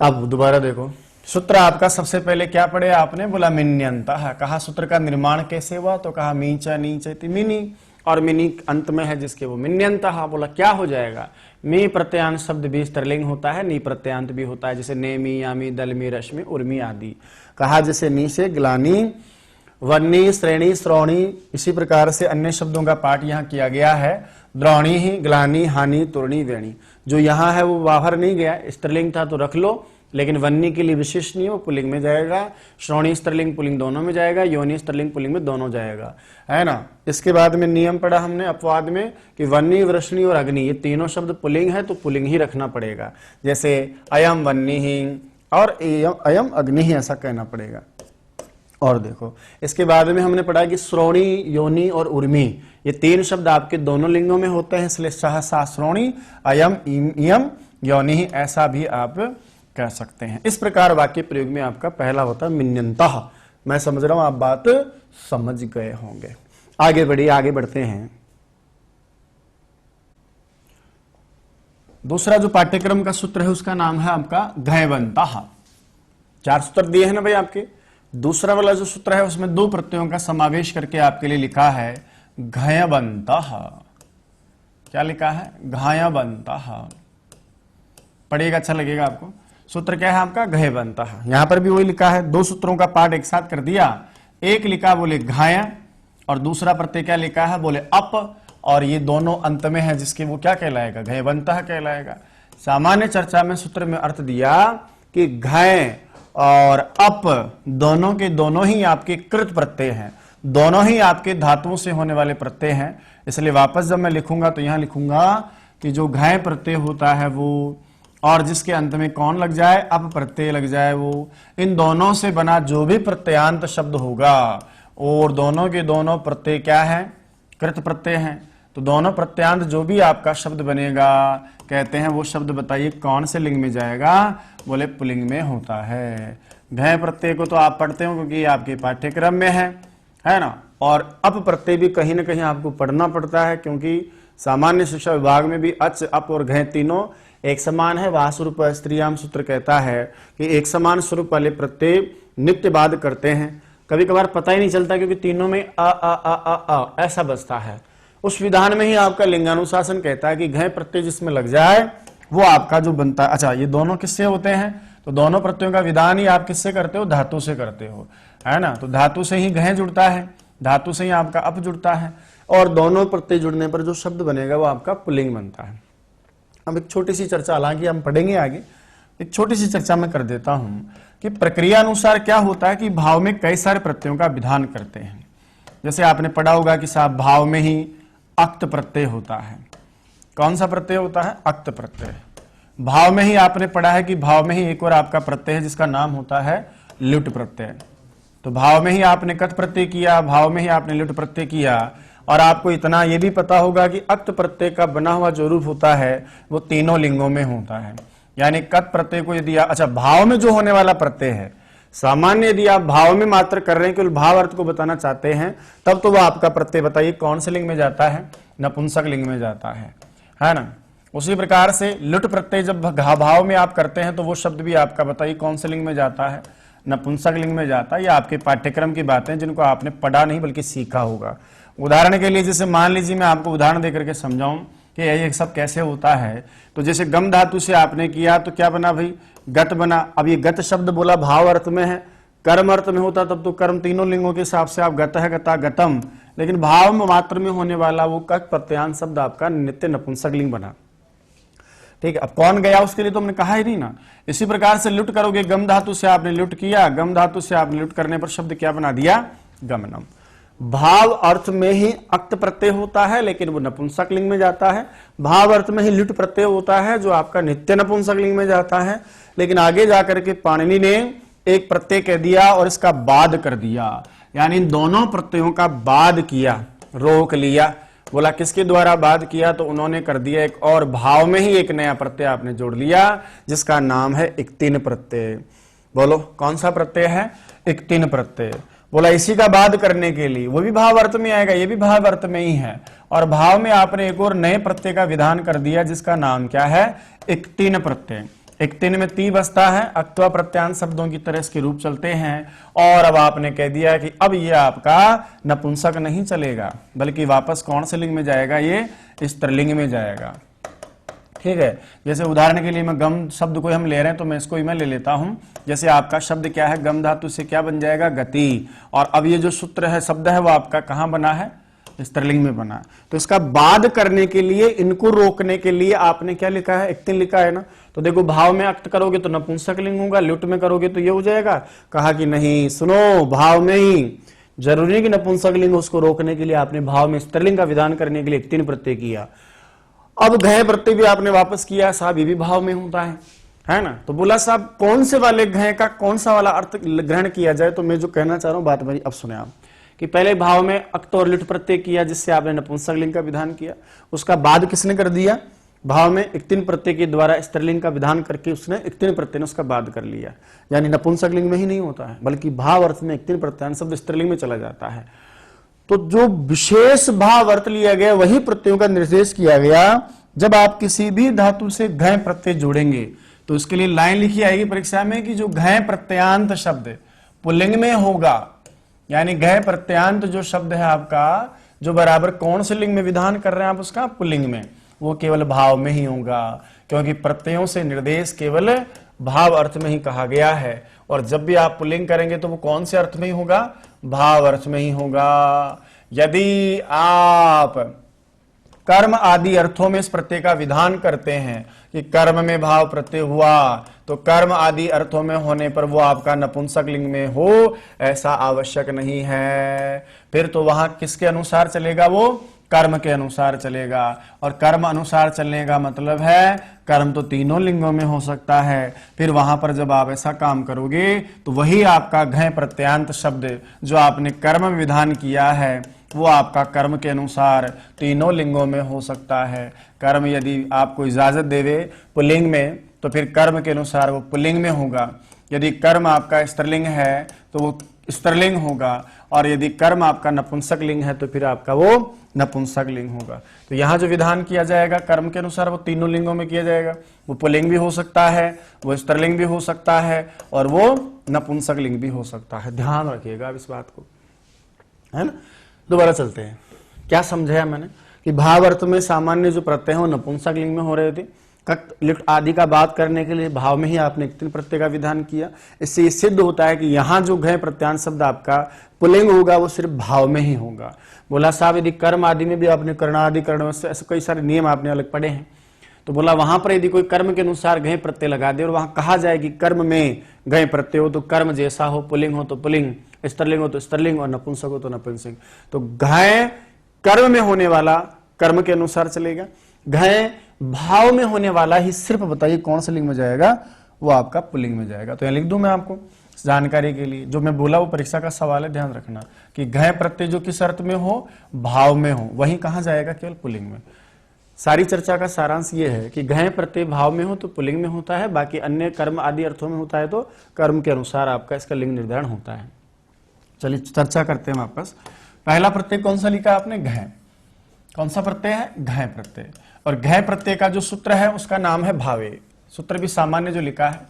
अब दोबारा देखो, सूत्र आपका सबसे पहले क्या पढ़े आपने, बोला मिन्यंतः। कहा सूत्र का निर्माण कैसे हुआ, तो कहा मीचा नीचति मिनी, और मिनी अंत में है जिसके वो मिन्यंतः। बोला क्या हो जाएगा, मी प्रत्यांत शब्द भी स्त्रीलिंग होता है, नी प्रत्यांत भी होता है, जैसे नेमी, यामी, दलमी, रश्मि, उर्मी आदि। कहा जैसे नी से ग्लानी, वन्नी, श्रेणी, श्रोणी, इसी प्रकार से अन्य शब्दों का पाठ यहाँ किया गया है। द्रोणी ही, ग्लानी, हानि, तुरणी, वेणी। जो यहाँ है वो बाहर नहीं गया, स्त्रीलिंग था तो रख लो, लेकिन वन्नी के लिए विशेष नहीं, वो पुल्लिंग में जाएगा। श्रोणी स्त्रीलिंग पुल्लिंग दोनों में जाएगा, योनि स्त्रीलिंग पुल्लिंग में दोनों जाएगा, है ना। इसके बाद में नियम पढ़ा हमने अपवाद में कि वन्नी, वृष्णि और अग्नि, ये तीनों शब्द पुल्लिंग है तो पुल्लिंग ही रखना पड़ेगा। जैसे अयम वन्नी ही और अयम अग्नि ही, ऐसा कहना पड़ेगा। और देखो इसके बाद में हमने पढ़ा कि श्रोणी, योनि और उर्मी, ये तीन शब्द आपके दोनों लिंगों में होते हैं, इसलिए सहसा श्रोणी, अयम इयम योनि, ऐसा भी आप कह सकते हैं। इस प्रकार वाक्य प्रयोग में आपका पहला होता है मिन्यंतः। मैं समझ रहा हूं आप बात समझ गए होंगे। आगे बढ़िए, आगे बढ़ते हैं। दूसरा जो पाठ्यक्रम का सूत्र है उसका नाम है आपका घयवन्तः। 4 सूत्र दिए हैं ना भाई आपके। दूसरा वाला जो सूत्र है उसमें 2 प्रत्ययों का समावेश करके आपके लिए लिखा है घयवन्तः। क्या लिखा है, घयवन्तः। पढ़िएगा, अच्छा लगेगा आपको। सूत्र क्या है आपका, घयवन्तः। यहां पर भी वही लिखा है, 2 सूत्रों का पाठ एक साथ कर दिया। एक लिखा बोले घाय और दूसरा प्रत्यय क्या लिखा है, बोले अप, और ये दोनों अंत में है जिसके वो क्या कहलाएगा, घयवन्तः कहलाएगा। सामान्य चर्चा में सूत्र में अर्थ दिया कि घय और अप दोनों के दोनों ही आपके कृत प्रत्यय हैं, दोनों ही आपके धातुओं से होने वाले प्रत्यय हैं। इसलिए वापस जब मैं लिखूंगा तो यहां लिखूंगा कि जो घय प्रत्यय होता है वो, और जिसके अंत में कौन लग जाए, अप प्रत्यय लग जाए, वो इन दोनों से बना जो भी प्रत्ययांत शब्द होगा, और दोनों के दोनों प्रत्यय क्या है, कृत प्रत्यय हैं। तो दोनों प्रत्यांत जो भी आपका शब्द बनेगा, कहते हैं वो शब्द बताइए कौन से लिंग में जाएगा, बोले पुल्लिंग में होता है। घय प्रत्यय को तो आप पढ़ते हो क्योंकि आपके पाठ्यक्रम में है ना। और अप प्रत्यय भी कहीं ना कहीं आपको पढ़ना पड़ता है, क्योंकि सामान्य शिक्षा विभाग में भी अच, अप और घय तीनों एक समान है। वाह स्वरूप स्त्रीयाम सूत्र कहता है कि एक समान स्वरूप वाले प्रत्यय नित्य बाद करते हैं। कभी कभार पता ही नहीं चलता क्योंकि तीनों में अ ऐसा बजता है। उस विधान में ही आपका लिंगानुशासन कहता है कि घय प्रत्यय जिसमें लग जाए वो आपका जो बनता है। अच्छा, ये दोनों किससे होते हैं, तो दोनों प्रत्ययों का विधान ही आप किससे करते हो, धातु से करते हो, है ना। तो धातु से ही घय जुड़ता है, धातु से ही आपका अप जुड़ता है, और दोनों प्रत्यय जुड़ने पर जो शब्द बनेगा वो आपका पुल्लिंग बनता है। अब एक छोटी सी चर्चा, हालांकि हम पढ़ेंगे आगे, एक छोटी सी चर्चा मैं कर देता हूं कि प्रक्रिया अनुसार क्या होता है कि भाव में कई सारे प्रत्ययों का विधान करते हैं। जैसे आपने पढ़ा होगा कि साहब भाव में ही अक्त प्रत्यय होता है। कौन सा प्रत्यय होता है, अक्त प्रत्यय। भाव में ही आपने पढ़ा है कि भाव में ही एक और आपका प्रत्यय है जिसका नाम होता है लुट प्रत्यय। तो भाव में ही आपने कत प्रत्यय किया, भाव में ही आपने लुट प्रत्यय किया। और आपको इतना यह भी पता होगा कि अक्त प्रत्यय का बना हुआ जो रूप होता है वो तीनों लिंगों में होता है। यानी कत प्रत्यय को यदि अच्छा भाव में जो होने वाला प्रत्यय है, सामान्य यदि आप भाव में मात्र कर रहे हैं, केवल भाव अर्थ को बताना चाहते हैं, तब तो वह आपका प्रत्यय बताइए कौन से लिंग में जाता है, नपुंसक लिंग में जाता है ना। उसी प्रकार से लुट प्रत्यय जब भाव में आप करते हैं तो वो शब्द भी आपका बताइए कौन से लिंग में जाता है, नपुंसक लिंग में जाता है। ये आपके पाठ्यक्रम की बातें जिनको आपने पढ़ा नहीं बल्कि सीखा होगा। उदाहरण के लिए जैसे मान लीजिए मैं आपको उदाहरण देकर के समझाऊं कि ये सब कैसे होता है। तो जैसे गम धातु से आपने किया तो क्या बना भाई, गत बना। अब ये गत शब्द बोला भाव अर्थ में है, कर्म अर्थ में होता तब तो कर्म तीनों लिंगों के हिसाब से आप गत है, गता, गतम, लेकिन भाव में मात्र में होने वाला वो कक प्रत्यांत शब्द आपका नित्य नपुंसक लिंग बना। ठीक है, अब कौन गया उसके लिए तो हमने कहा ही नहीं ना। इसी प्रकार से लुट करोगे, गम धातु से आपने लुट किया, गम धातु से आपने लुट करने पर शब्द क्या बना दिया, गमनम। भाव अर्थ में ही अक्त प्रत्यय होता है लेकिन वो नपुंसक लिंग में जाता है। भाव अर्थ में ही लुट प्रत्यय होता है जो आपका नित्य नपुंसक लिंग में जाता है। लेकिन आगे जाकर के पाणिनि ने एक प्रत्यय कह दिया और इसका बाद कर दिया, यानी इन दोनों प्रत्ययों का बाद किया, रोक लिया। बोला किसके द्वारा बाद किया, तो उन्होंने कर दिया एक और भाव में ही एक नया प्रत्यय आपने जोड़ लिया जिसका नाम है इक्तिन प्रत्यय। बोलो कौन सा प्रत्यय है, इक्तिन प्रत्यय। बोला इसी का बाद करने के लिए वो भी भाव अर्थ में आएगा, ये भी भाव अर्थ में ही है, और भाव में आपने एक और नए प्रत्यय का विधान कर दिया जिसका नाम क्या है, इक्तिन प्रत्यय। इक्तिन में ती बसता है, अक्त्वा प्रत्यांत शब्दों की तरह इसके रूप चलते हैं। और अब आपने कह दिया कि अब ये आपका नपुंसक नहीं चलेगा बल्कि वापस कौन से लिंग में जाएगा, ये स्त्रीलिंग में जाएगा। ठीक है, जैसे उदाहरण के लिए मैं गम शब्द को हम ले रहे हैं तो मैं इसको ही मैं ले लेता हूं। जैसे आपका शब्द क्या है, गम धातु से क्या बन जाएगा, गति। और अब ये जो सूत्र है, शब्द है, वो आपका कहां बना है, स्त्रीलिंग में बना। तो इसका बाद करने के लिए, इनको रोकने के लिए आपने क्या लिखा है, इक्तिन लिखा है ना। तो देखो भाव में अक्त करोगे तो नपुंसक लिंग होगा, लुट में करोगे तो ये हो जाएगा। कहा कि नहीं, सुनो, भाव में ही जरूरी है कि नपुंसक लिंग, उसको रोकने के लिए आपने भाव में स्त्रीलिंग का विधान करने के लिए इक्तिन प्रत्यय किया। अब घय प्रत्यय भी आपने वापस किया, साहब ये भी भाव में होता है ना। तो बोला साहब कौन से वाले घय का कौन सा वाला अर्थ ग्रहण किया जाए। तो मैं जो कहना चाह रहा हूं बात मेरी अब सुने आप, कि पहले भाव में अक्त और लुट प्रत्यय किया जिससे आपने नपुंसक लिंग का विधान किया, उसका बाद किसने कर दिया, भाव में इक्तिन प्रत्यय के द्वारा स्त्रीलिंग का विधान करके उसने इक्तिन प्रत्यय ने उसका बाद कर लिया। यानी नपुंसक लिंग में ही नहीं होता है बल्कि भाव अर्थ में इक्तिन प्रत्यय शब्द स्त्रीलिंग में चला जाता है। तो जो विशेष भाव अर्थ लिया गया वही प्रत्ययों का निर्देश किया गया। जब आप किसी भी धातु से घय प्रत्यय जोड़ेंगे तो इसके लिए लाइन लिखी आएगी परीक्षा में कि जो घय प्रत्यांत शब्द पुल्लिंग में होगा, यानी घय प्रत्यांत जो शब्द है आपका, जो बराबर कौन से लिंग में विधान कर रहे हैं आप उसका, पुल्लिंग में, वो केवल भाव में ही होगा, क्योंकि प्रत्ययों से निर्देश केवल भाव अर्थ में ही कहा गया है। और जब भी आप पुल्लिंग करेंगे तो वो कौन से अर्थ में ही होगा, भाव अर्थ में ही होगा। यदि आप कर्म आदि अर्थों में इस प्रत्यय का विधान करते हैं कि कर्म में भाव प्रत्यय हुआ, तो कर्म आदि अर्थों में होने पर वो आपका नपुंसक लिंग में हो, ऐसा आवश्यक नहीं है। फिर तो वहां किसके अनुसार चलेगा, वो कर्म के अनुसार चलेगा। और कर्म अनुसार चलने का मतलब है कर्म तो तीनों लिंगों में हो सकता है। फिर वहां पर जब आप ऐसा काम करोगे तो वही आपका घय प्रत्यांत शब्द जो आपने कर्म विधान किया है वो आपका कर्म के अनुसार तीनों लिंगों में हो सकता है। कर्म यदि आपको इजाजत देवे पुल्लिंग में तो फिर कर्म के अनुसार वो पुल्लिंग में होगा। यदि कर्म आपका स्त्रीलिंग है तो वो स्त्रीलिंग होगा, और यदि कर्म आपका नपुंसक लिंग है तो फिर आपका वो नपुंसक लिंग होगा। तो यहां जो विधान किया जाएगा कर्म के अनुसार वो तीनों लिंगों में किया जाएगा। वो पुल्लिंग भी हो सकता है, वो स्त्रीलिंग भी हो सकता है, और वो नपुंसक लिंग भी हो सकता है। ध्यान रखिएगा आप इस बात को, है ना। दोबारा चलते हैं, क्या समझाया मैंने कि भाव अर्थ में सामान्य जो प्रत्यय हो नपुंसक लिंग में हो रहे थे। कक्त लिट आदि का बात करने के लिए भाव में ही आपने इक्तिन प्रत्यय का विधान किया। इससे ये सिद्ध होता है कि यहां जो घय प्रत्यांत शब्द आपका पुल्लिंग होगा वो सिर्फ भाव में ही होगा। बोला साहब यदि कर्म आदि में भी आपने कर्णादि कर्ण ऐसे कई सारे नियम आपने अलग पढ़े हैं, तो बोला वहां पर यदि कोई कर्म के अनुसार घय प्रत्यय लगा दे और वहां कहा जाए कि कर्म में घय प्रत्यय हो तो कर्म जैसा हो, पुल्लिंग हो तो पुल्लिंग, स्त्रीलिंग हो तो स्त्रीलिंग, और नपुंसक हो तो नपुंसक, तो घय कर्म में होने वाला कर्म के अनुसार चलेगा, घय भाव में होने वाला ही सिर्फ बताइए कौन से लिंग में जाएगा, वो आपका पुल्लिंग में जाएगा। तो यहां लिख दूं मैं आपको जानकारी के लिए, जो मैं बोला वो परीक्षा का सवाल है, ध्यान रखना कि घय प्रत्यय जो किस अर्थ में हो, भाव में हो, वही कहां जाएगा, केवल पुल्लिंग में। सारी चर्चा का सारांश ये है कि घय प्रत्यय भाव में हो तो पुल्लिंग में होता है, बाकी अन्य कर्म आदि अर्थों में होता है तो कर्म के अनुसार आपका इसका लिंग निर्धारण होता है। चलिए चर्चा करते हैं वापस। पहला प्रत्यय कौन सा लिखा आपने, घय। कौन सा प्रत्यय है? घय प्रत्यय। और घय प्रत्यय का जो सूत्र है उसका नाम है भावे। सूत्र भी सामान्य जो लिखा है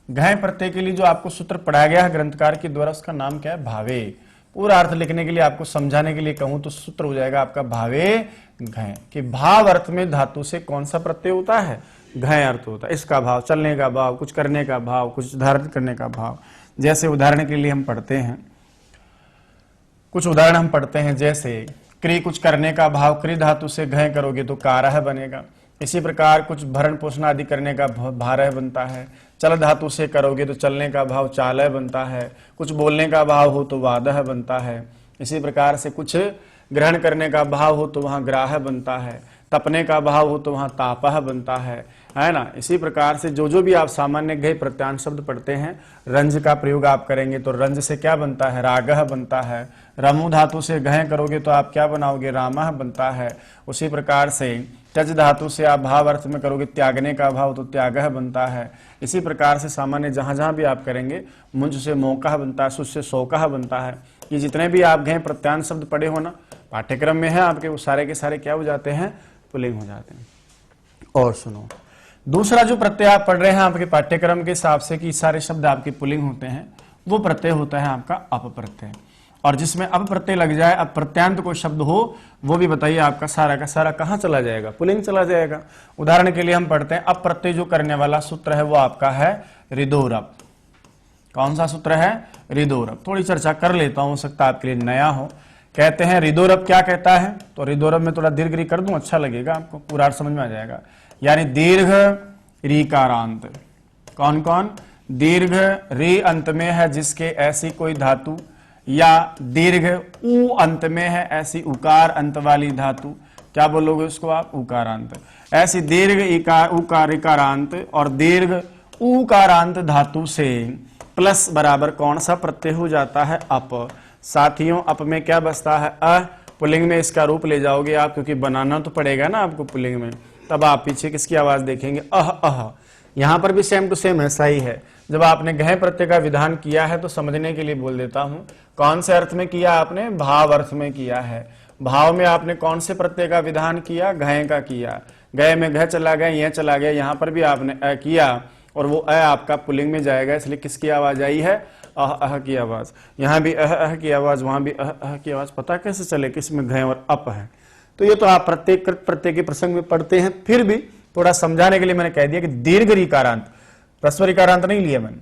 घय प्रत्यय के लिए जो आपको सूत्र पढ़ाया गया है ग्रंथकार के द्वारा, उसका नाम क्या है? भावे। पूरा अर्थ लिखने के लिए आपको समझाने के लिए कहूं तो सूत्र हो जाएगा आपका भावे घय, कि भाव अर्थ में धातु से कौन सा प्रत्यय होता है? घय अर्थ होता है। इसका भाव, चलने का भाव, कुछ करने का भाव, कुछ धारण करने का भाव। जैसे उदाहरण के लिए हम पढ़ते हैं, कुछ उदाहरण हम पढ़ते हैं, जैसे क्री कुछ करने का भाव, क्री धातु से घय करोगे तो कारह बनेगा। इसी प्रकार कुछ भरण पोषण आदि करने का भारह बनता है। चल धातु से करोगे तो चलने का भाव चालय बनता है। कुछ बोलने का भाव हो तो वादह बनता है। इसी प्रकार से कुछ ग्रहण करने का भाव हो तो वहां ग्राह बनता है। तपने का भाव हो तो वहां तापह बनता है ना। इसी प्रकार से जो भी आप सामान्य घय प्रत्यांश शब्द पढ़ते हैं, रंज का प्रयोग आप करेंगे तो रंज से क्या बनता है? रागह बनता है। रमु धातु से घय करोगे तो आप क्या बनाओगे? रामह बनता है। उसी प्रकार से त्यज धातु से आप भाव अर्थ में करोगे त्यागने का भाव तो त्यागह बनता है। इसी प्रकार से सामान्य जहां जहां भी आप करेंगे, मुंज से मोकह बनता है, सुज से शोकह बनता है। ये जितने भी आप घय प्रत्यांश शब्द पढ़े हो ना पाठ्यक्रम में है आपके, वो सारे के सारे क्या हो जाते हैं? पुल्लिंग हो जाते हैं। और सुनो, दूसरा जो प्रत्यय आप पढ़ रहे हैं आपके पाठ्यक्रम के हिसाब से कि सारे शब्द आपके पुल्लिंग होते हैं, वो प्रत्यय होता है आपका अप प्रत्यय। और जिसमें अप प्रत्यय लग जाए, अब प्रत्यांत कोई शब्द हो, वो भी बताइए आपका सारा का सारा कहां चला जाएगा? पुल्लिंग चला जाएगा। उदाहरण के लिए हम पढ़ते हैं, अप प्रत्यय जो करने वाला सूत्र है वो आपका है रिदोरप। कौन सा सूत्र है? रिदोरप। थोड़ी चर्चा कर लेता हूं, हो सकता है आपके लिए नया हो। कहते हैं रिदोरप क्या कहता है? तो रिदोरप में थोड़ा दीर्घ री कर दूं, अच्छा लगेगा आपको, पूरा समझ में आ जाएगा। यानी दीर्घ रीकारांत। कौन कौन? दीर्घ री अंत में है जिसके ऐसी कोई धातु, या दीर्घ उ अंत में है ऐसी उकार अंत वाली धातु, क्या बोलोगे उसको आप? उकारांत। ऐसी दीर्घ उकार इकारांत और दीर्घ उकारांत धातु से प्लस बराबर कौन सा प्रत्यय हो जाता है? अप। साथियों, अप में क्या बसता है? अ। पुल्लिंग में इसका रूप ले जाओगे आप, क्योंकि बनाना तो पड़ेगा ना आपको पुल्लिंग में, तब आप पीछे किसकी आवाज देखेंगे? अह अह। यहां पर भी सेम टू सेम ऐसा ही है। जब आपने घय प्रत्यय का विधान किया है तो समझने के लिए बोल देता हूं, कौन से अर्थ में किया आपने? भाव अर्थ में किया है। भाव में आपने कौन से प्रत्यय का विधान किया? घय का किया। गए में घ चला गया, यह चला गया, यहां पर भी आपने अ किया और वो अ आपका पुल्लिंग में जाएगा, इसलिए किसकी आवाज आई है? अह अह की आवाज। यहां भी अह अह की आवाज, वहां भी अह अह की आवाज। पता कैसे चले किसमें घय और अप है? तो ये तो आप प्रत्येक प्रत्यय के प्रसंग में पढ़ते हैं, फिर भी थोड़ा समझाने के लिए मैंने कह दिया कि दीर्घ रीकारांत, ह्रस्व रीकारांत नहीं लिया मैंने।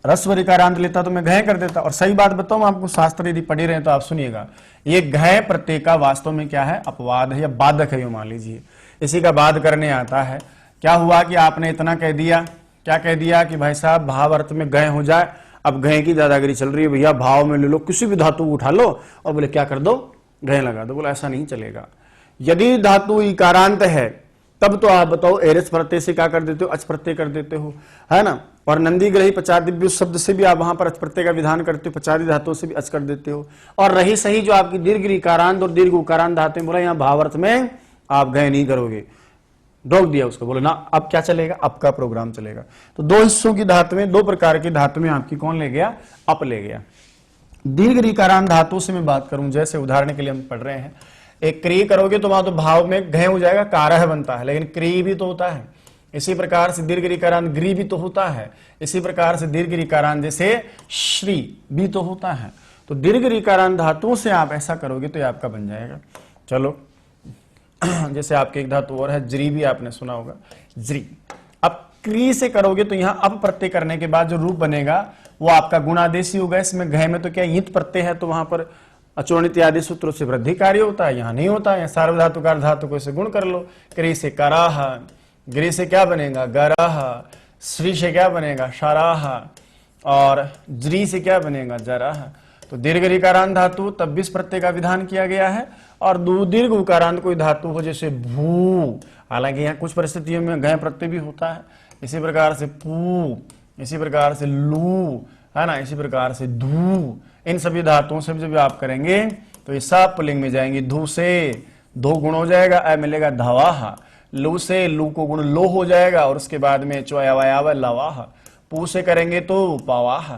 ह्रस्व रीकारांत लेता तो मैं घय कर देता। और सही बात बताऊं आपको, शास्त्र यदि पढ़े रहे तो आप सुनिएगा, ये घय प्रत्यय का वास्तव में क्या है? अपवाद है या बाधक है, मान लीजिए इसी का बाध करने आता है। क्या हुआ कि आपने इतना कह दिया, क्या कह दिया कि भाई साहब भाव अर्थ में घय हो जाए। अब घय की दादागिरी चल रही है, भैया भाव में ले लो, किसी भी धातु को उठा लो और बोले क्या कर दो? घय लगा दो। बोला ऐसा नहीं चलेगा। यदि धातु इकारांत है तब तो आप बताओ एरस प्रत्यय से क्या कर देते हो? अच प्रत्यय कर देते हो, है ना। और नंदी ग्रही पचादिव्य शब्द से भी आप वहां पर अच प्रत्यय का विधान करते हो, पचादी धातुओं से भी अच कर देते हो। और रही सही जो आपकी दीर्घ इकारांत और दीर्घ उकारांत धातु, बोला यहाँ भावार्थ में आप घय नहीं करोगे, रोक दिया उसको। बोले ना अब क्या चलेगा? अप का प्रोग्राम चलेगा। तो दो हिस्सों की धातु में, दो प्रकार की धातु में आपकी कौन ले गया? अप ले गया। दीर्घ रीकारांत धातु से मैं बात करूं, जैसे उदाहरण के लिए हम पढ़ रहे हैं, एक क्री करोगे तो वहां तो भाव में घय हो जाएगा, कारह बनता है, लेकिन क्री भी तो होता है। इसी प्रकार से दीर्घ रीकारांत ग्री भी तो होता है। इसी प्रकार से दीर्घ रीकारांत जैसे श्री भी तो होता है। तो दीर्घ रीकारांत धातुओं से आप ऐसा करोगे तो ये आपका बन जाएगा। चलो जैसे आपके एक धातु और है ज्री, भी आपने सुना होगा ज्री। अब क्री से करोगे तो यहां अप प्रत्यय करने के बाद जो रूप बनेगा वो आपका गुणादेशी होगा। इसमें घय में तो क्या ईंत प्रत्यय है, तो वहां पर अचोणित आदि सूत्रों से वृद्धि कार्य होता है, यहाँ नहीं होता है। सार्वधातुकार धातु को इसे गुण कर लो। क्री से कराह, गिरी से क्या बनेगा? गराह, श्री से क्या बनेगा? शराह, और ज्री से क्या बनेगा? जराह। तो दीर्घ रीकारांत धातु तब भी इस प्रत्यय का विधान किया गया है। और दीर्घ उकारांत कोई धातु हो जैसे भू, हालांकि यहाँ कुछ परिस्थितियों में घय प्रत्यय भी होता है। इसी प्रकार से पू, इसी प्रकार से लू, है ना, इसी प्रकार से धू। इन सभी धातुओं से जब आप करेंगे तो ये सब पुल्लिंग में जाएंगे। धू से दो गुण हो जाएगा, अ मिलेगा धवाह। लू से लू को गुण लो हो जाएगा और उसके बाद में चोयावायाव लवाह। पू से करेंगे तो पावाह।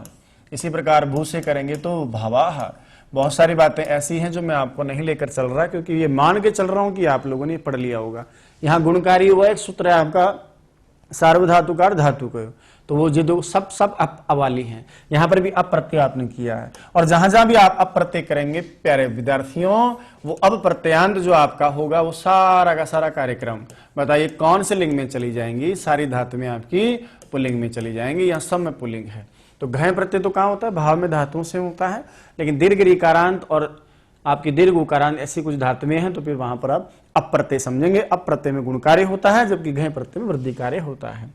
इसी प्रकार भू से करेंगे तो भावाह। बहुत सारी बातें ऐसी हैं जो मैं आपको नहीं लेकर चल रहा, क्योंकि ये मान के चल रहा हूं कि आप लोगों ने पढ़ लिया होगा। यहाँ गुणकारी हुआ एक सूत्र है आपका सार्वधातुकार धातु का, तो वो जो दो सब अवाली हैं। यहां पर भी अप्रत्यय आपने किया है, और जहां जहां भी आप अप्रत्यय करेंगे प्यारे विद्यार्थियों, वो अब प्रत्यांत जो आपका होगा वो सारा का सारा कार्यक्रम बताइए कौन से लिंग में चली जाएंगी? सारी धातु में आपकी पुल्लिंग में चली जाएंगी, यहाँ सब में पुल्लिंग है। तो घय प्रत्यय तो कहाँ होता है? भाव में धातुओं से होता है, लेकिन दीर्घ ऋकारांत और आपकी दीर्घ उकारांत ऐसी कुछ धातुएं हैं तो फिर वहां पर आप अप्रत्यय समझेंगे। अप्रत्यय में गुणकार्य होता है, जबकि घय प्रत्यय में वृद्धि कार्य होता है।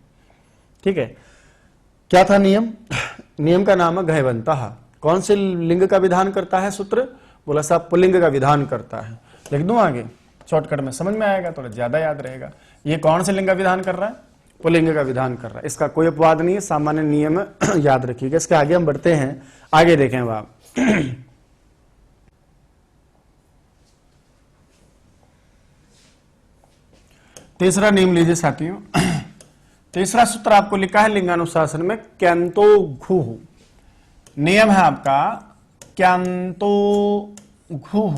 ठीक है, क्या था नियम? नियम का नाम है घयवंतः। कौन से लिंग का विधान करता है सूत्र? बोला साहब पुल्लिंग का विधान करता है। लिख दूं आगे, शॉर्टकट में समझ में आएगा, थोड़ा ज्यादा याद रहेगा। ये कौन से लिंग का विधान कर रहा है? पुल्लिंग का विधान कर रहा है। इसका कोई अपवाद नहीं है, सामान्य नियम याद रखिएगा। इसके आगे हम बढ़ते हैं, आगे देखें आप। तीसरा नियम लीजिए साथियों। तीसरा सूत्र आपको लिखा है लिंगानुशासन में, क्यांतो घुः। नियम है आपका क्यांतो घुः।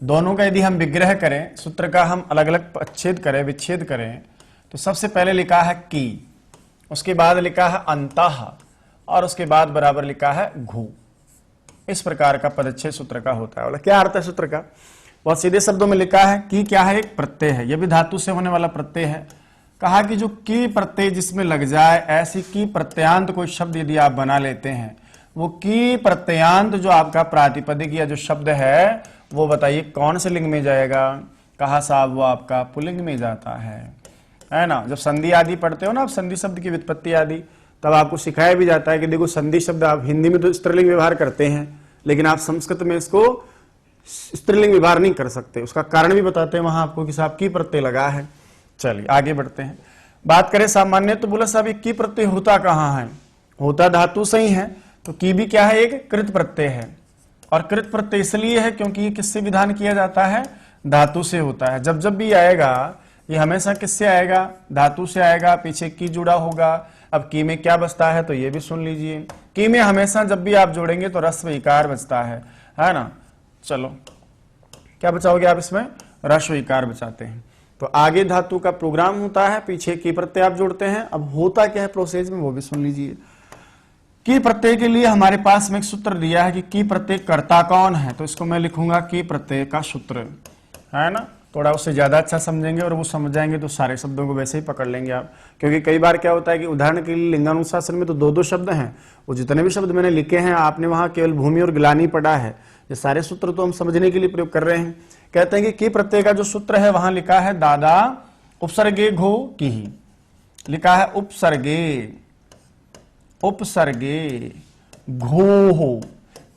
दोनों का यदि हम विग्रह करें, सूत्र का हम अलग अलग अच्छेद करें, विच्छेद करें, तो सबसे पहले लिखा है की, उसके बाद लिखा है अंतः, और उसके बाद बराबर लिखा है घु। इस प्रकार का पदच्छेद सूत्र का होता है। बोला क्या अर्थ है सूत्र का? बहुत सीधे शब्दों में लिखा है कि क्या है? एक प्रत्यय है, यह भी धातु से होने वाला प्रत्यय है। कहा कि जो की प्रत्यय जिसमें लग जाए, ऐसी की प्रत्ययांत कोई शब्द यदि आप बना लेते हैं, वो की प्रत्ययांत जो आपका प्रातिपदिक या जो शब्द है वो बताइए कौन से लिंग में जाएगा? कहा साहब वो आपका पुल्लिंग में जाता है ना। जब संधि आदि पढ़ते हो ना आप, संधि शब्द की व्युत्पत्ति आदि, तब आपको सिखाया भी जाता है कि देखो संधि शब्द आप हिंदी में तो स्त्रीलिंग व्यवहार करते हैं, लेकिन आप संस्कृत में इसको स्त्रीलिंग व्यवहार नहीं कर सकते। उसका कारण भी बताते हैं वहां आपको कि साहब की प्रत्यय लगा है। चलिए आगे बढ़ते हैं। बात करें सामान्य, तो बोला साहब की प्रत्यय होता कहाँ है? होता धातु से ही है, तो की भी क्या है? एक कृत प्रत्यय है। और कृत प्रत्यय इसलिए है क्योंकि ये किससे विधान किया जाता है? धातु से होता है। जब जब भी आएगा ये हमेशा किससे आएगा? धातु से आएगा, पीछे की जुड़ा होगा। अब की में क्या बचता है तो ये भी सुन लीजिए। की में हमेशा जब भी आप जोड़ेंगे तो रस्व इकार बचता है ना। चलो क्या बचाओगे आप इसमें? रस्व इकार बचाते हैं। तो आगे धातु का प्रोग्राम होता है, पीछे की प्रत्यय आप जोड़ते हैं। अब होता क्या है प्रोसेस में वो भी सुन लीजिए। की प्रत्यय के लिए हमारे पास में एक सूत्र दिया है कि की प्रत्यय कर्ता कौन है, तो इसको मैं लिखूंगा की प्रत्यय का सूत्र, है ना। थोड़ा उससे ज्यादा अच्छा समझेंगे और वो समझ जाएंगे तो सारे शब्दों को वैसे ही पकड़ लेंगे आप। क्योंकि कई बार क्या होता है कि उदाहरण के लिए लिंगानुशासन में तो दो दो शब्द हैं, वो जितने भी शब्द मैंने लिखे हैं आपने वहां केवल भूमि और गिलानी पढ़ा है। ये सारे सूत्र तो हम समझने के लिए प्रयोग कर रहे हैं। कहते हैं कि की प्रत्यय का जो सूत्र है वहां लिखा है दादा उपसर्गे घो की, लिखा है उपसर्गे घो हो,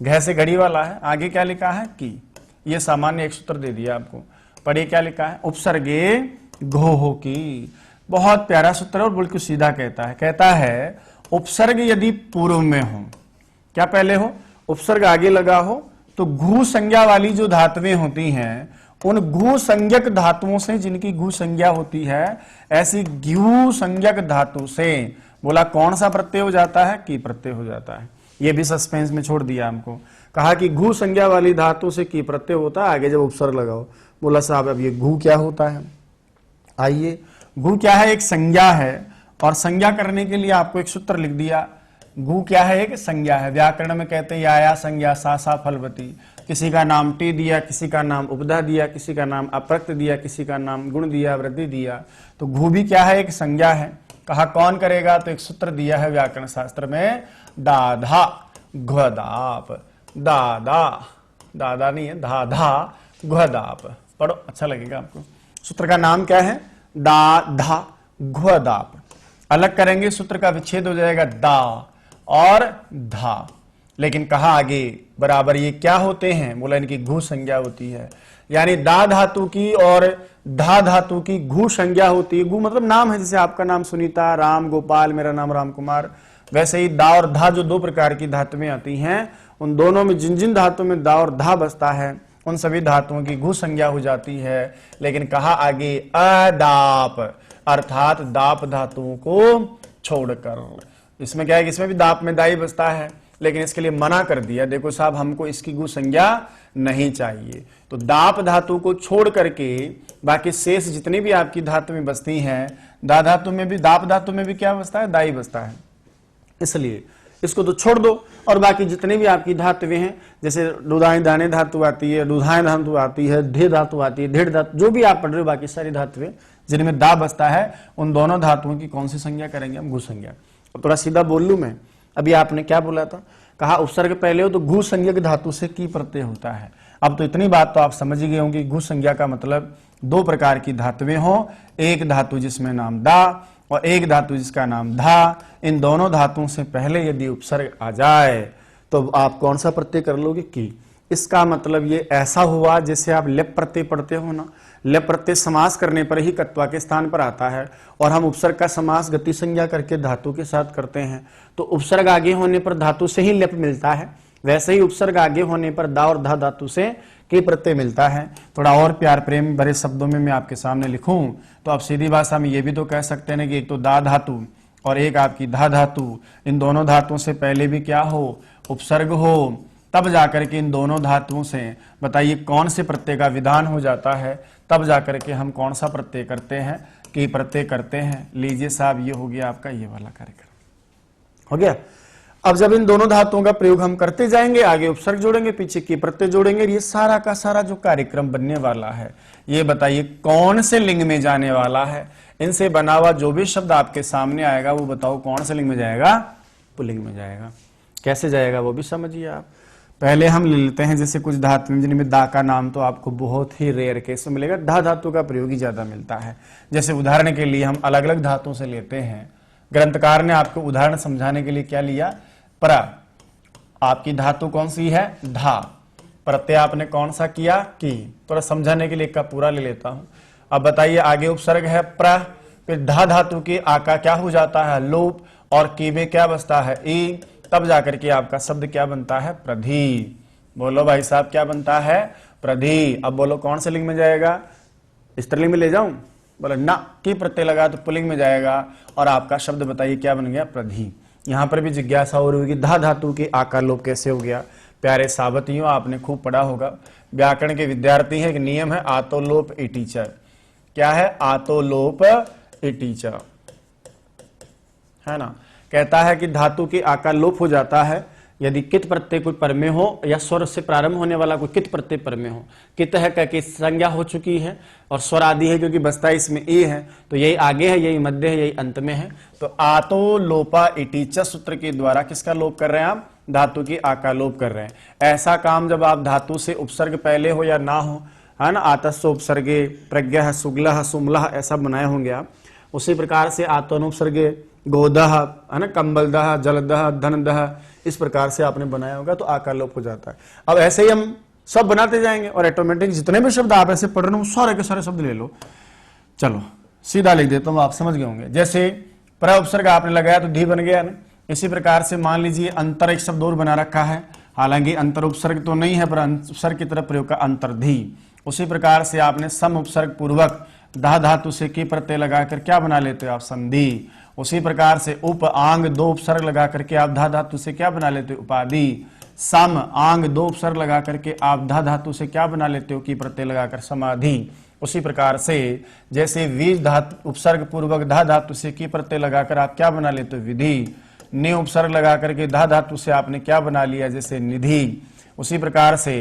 घ से घड़ी वाला है। आगे क्या लिखा है? की। ये सामान्य एक सूत्र दे दिया आपको। पढ़िए क्या लिखा है? उपसर्गे घो हो की। बहुत प्यारा सूत्र है और बिल्कुल सीधा कहता है उपसर्ग यदि पूर्व में हो, क्या पहले हो? उपसर्ग आगे लगा हो, तो घू संज्ञा वाली जो धातुएं होती हैं, उन घू संज्ञक धातुओं से, जिनकी घू संज्ञा होती है, ऐसी घू संज्ञक धातु से बोला कौन सा प्रत्यय हो जाता है? की प्रत्यय हो जाता है। ये भी सस्पेंस में छोड़ दिया हमको। कहा कि घू संज्ञा वाली धातु से की प्रत्यय होता है, आगे जब उपसर्ग लगाओ। बोला साहब अब ये घू क्या होता है? आइए, घू क्या है? एक संज्ञा है, और संज्ञा करने के लिए आपको एक सूत्र लिख दिया। घू क्या है? एक संज्ञा है। व्याकरण में कहते हैं या संज्ञा सा फलवती। किसी का नाम टी दिया, किसी का नाम उपधा दिया, किसी का नाम अप्रक्त दिया, किसी का नाम गुण दिया, वृद्धि दिया। तो घू भी क्या है? एक संज्ञा है। कहा कौन करेगा? तो एक सूत्र दिया है व्याकरण शास्त्र में, दाधा घदाप। दादा नहीं है, दाधा घदाप। पढ़ो, अच्छा लगेगा आपको। सूत्र का नाम क्या है? दाधा घदाप। अलग करेंगे सूत्र का विच्छेद हो जाएगा दा और धा। लेकिन कहा आगे बराबर ये क्या होते हैं? बोला इनकी घू संज्ञा होती है। यानी दा धातु की और धा धातु की घू संज्ञा होती है। घू मतलब नाम है, जैसे आपका नाम सुनीता, राम, गोपाल, मेरा नाम राम कुमार। वैसे ही दा और धा जो दो प्रकार की धातुएं आती हैं, उन दोनों में जिन जिन धातुओं में दा और धा बसता है, उन सभी धातुओं की घू संज्ञा हो जाती है। लेकिन कहा आगे अदाप, अर्थात दाप धातुओं को छोड़कर। इसमें क्या है कि इसमें भी दाप में दाई बसता है, लेकिन इसके लिए मना कर दिया, देखो साहब हमको इसकी गु संज्ञा नहीं चाहिए। तो दाप धातु को छोड़ करके बाकी शेष जितनी भी आपकी धातु में बसती हैं, दा धातु में भी, दाप धातु में भी क्या बसता है, दाई बसता है, इसलिए इसको तो छोड़ दो। और बाकी जितनी भी आपकी धातुएं हैं, जैसे रुदाई दाने धातु आती है, रुधाएं धातु आती है, ढे धातु आती है, ढेड़ धातु, जो भी आप पढ़ रहे हो बाकी सारी धातुएं जिनमें दा बसता है, उन दोनों धातुओं की कौन सी संज्ञा करेंगे हम, गु संज्ञा। अब थोड़ा सीधा बोल लूं मैं, अभी आपने क्या बोला था, कहा उपसर्ग पहले हो तो गु संज्ञक धातु से की प्रत्यय होता है। अब तो इतनी बात तो आप समझ ही गए होंगे, गु संज्ञा का मतलब दो प्रकार की धातुएं हो, एक धातु जिसमें नाम दा और एक धातु जिसका नाम धा। इन दोनों धातुओं से पहले यदि उपसर्ग आ जाए तो आप कौन सा प्रत्यय कर लोगे, की। इसका मतलब ये ऐसा हुआ जैसे आप लेप प्रत्यय पढ़ते हो ना, लेप प्रत्यय समास करने पर ही कत्वा के स्थान पर आता है, और हम उपसर्ग का समास गति संज्ञा करके धातु के साथ करते हैं, तो उपसर्ग आगे होने पर धातु से ही लेप मिलता है, वैसे ही उपसर्ग आगे होने पर दा और धा धातु से की प्रत्यय मिलता है। थोड़ा और प्यार प्रेम भरे शब्दों में मैं आपके सामने लिखूं तो आप सीधी भाषा में ये भी तो कह सकते हैं कि एक तो दा धातु और एक आपकी धा धातु, इन दोनों धातुओं से पहले भी क्या हो, उपसर्ग हो, तब जाकर के इन दोनों धातुओं से बताइए कौन से प्रत्यय का विधान हो जाता है, तब जाकर के हम कौन सा प्रत्यय करते हैं, कि प्रत्यय करते हैं। लीजिए साहब, ये हो गया आपका ये वाला कार्यक्रम, हो गया। अब जब इन दोनों धातुओं का प्रयोग हम करते जाएंगे, आगे उपसर्ग जोड़ेंगे, पीछे की प्रत्यय जोड़ेंगे, ये सारा का सारा जो कार्यक्रम बनने वाला है, ये बताइए कौन से लिंग में जाने वाला है। इनसे बना हुआ जो भी शब्द आपके सामने आएगा वो बताओ कौन से लिंग में जाएगा, पुल्लिंग में जाएगा। कैसे जाएगा वो भी समझिए आप। पहले हम ले लेते हैं जैसे कुछ धातु जिनमें दा का नाम तो आपको बहुत ही रेयर केस में मिलेगा, धा धातु का प्रयोग ही ज्यादा मिलता है। जैसे उदाहरण के लिए हम अलग अलग धातुओं से लेते हैं, ग्रंथकार ने आपको उदाहरण समझाने के लिए क्या लिया, प्र, आपकी धातु कौन सी है, धा, प्रत्यय आपने कौन सा किया, की। थोड़ा समझाने के लिए एक का पूरा ले लेता हूं। अब बताइए आगे उपसर्ग है प्र, फिर धा धातु के आका क्या हो जाता है, लोप, और की में क्या बसता है, ई, तब जाकर के आपका शब्द क्या बनता है, प्रधि। बोलो भाई साहब क्या बनता है, प्रधि। अब बोलो कौन से लिंग में जाएगा, स्त्रीलिंग में ले जाऊं, बोलो ना, की प्रत्यय लगा तो पुल्लिंग में जाएगा, और आपका शब्द बताइए क्या बन गया, प्रधि। यहां पर भी जिज्ञासा हो रही होगी धा धातु के आकार लोप कैसे हो गया। प्यारे सावतियों, आपने खूब पढ़ा होगा, व्याकरण के विद्यार्थी है, एक नियम है आतोलोप ए टीचर। क्या है, आतोलोप ए टीचर, है ना। कहता है कि धातु के आकार लोप हो जाता है यदि कित प्रत्यय कोई पर में हो या स्वर से प्रारंभ होने वाला कोई कित प्रत्यय पर में हो। कित है कह के संज्ञा हो चुकी है और स्वर आदि है क्योंकि बसता इसमें ए है, तो यही आगे है, यही मध्य है, यही अंत में है। तो आतो लोपा इति च सूत्र के द्वारा किसका लोप कर रहे हैं आप, धातु की आकार लोप कर रहे हैं। ऐसा काम जब आप धातु से उपसर्ग पहले हो या ना हो, है ना, आतस्व उपसर्गे प्रज्ञा सुगला सुमला ऐसा बनाए होंगे आप, उसी प्रकार से आत्मनुपसर्गे गोदह, है ना, कंबलदह, जलदह, धनदह, इस प्रकार से आपने बनाया होगा तो आकार लोप हो जाता है। अब ऐसे ही हम सब बनाते जाएंगे और ऑटोमेटिक जितने भी शब्द आप ऐसे पढ़ रहे हो सारे के सारे शब्द ले लो। चलो सीधा लिख देता हूं, आप समझ गए होंगे। जैसे प्र उपसर्ग आपने लगाया तो धी बन गया ना, इसी प्रकार से मान लीजिए अंतर एक शब्द और बना रखा है, हालांकि अंतर उपसर्ग तो नहीं है पर उपसर्ग की तरफ प्रयोग का अंतर्धी। उसी प्रकार से आपने सम उपसर्ग पूर्वक धा धातु से की प्रत्यय लगाकर क्या बना लेते हो आप, संधि। उसी प्रकार से उप आंग दो उपसर्ग लगा करके आप धा धातु से क्या बना लेते हो, उपाधि। सम आंग दो उपसर्ग लगा करके आप धा धातु से क्या बना लेते हो, की प्रत्यय लगाकर समाधि। उसी प्रकार से जैसे वीज धातु उपसर्ग पूर्वक धा धातु से की प्रत्यय लगाकर आप क्या बना लेते हो, विधि। नि उपसर्ग लगा करके धा धातु से आपने क्या बना लिया, जैसे निधि। उसी प्रकार से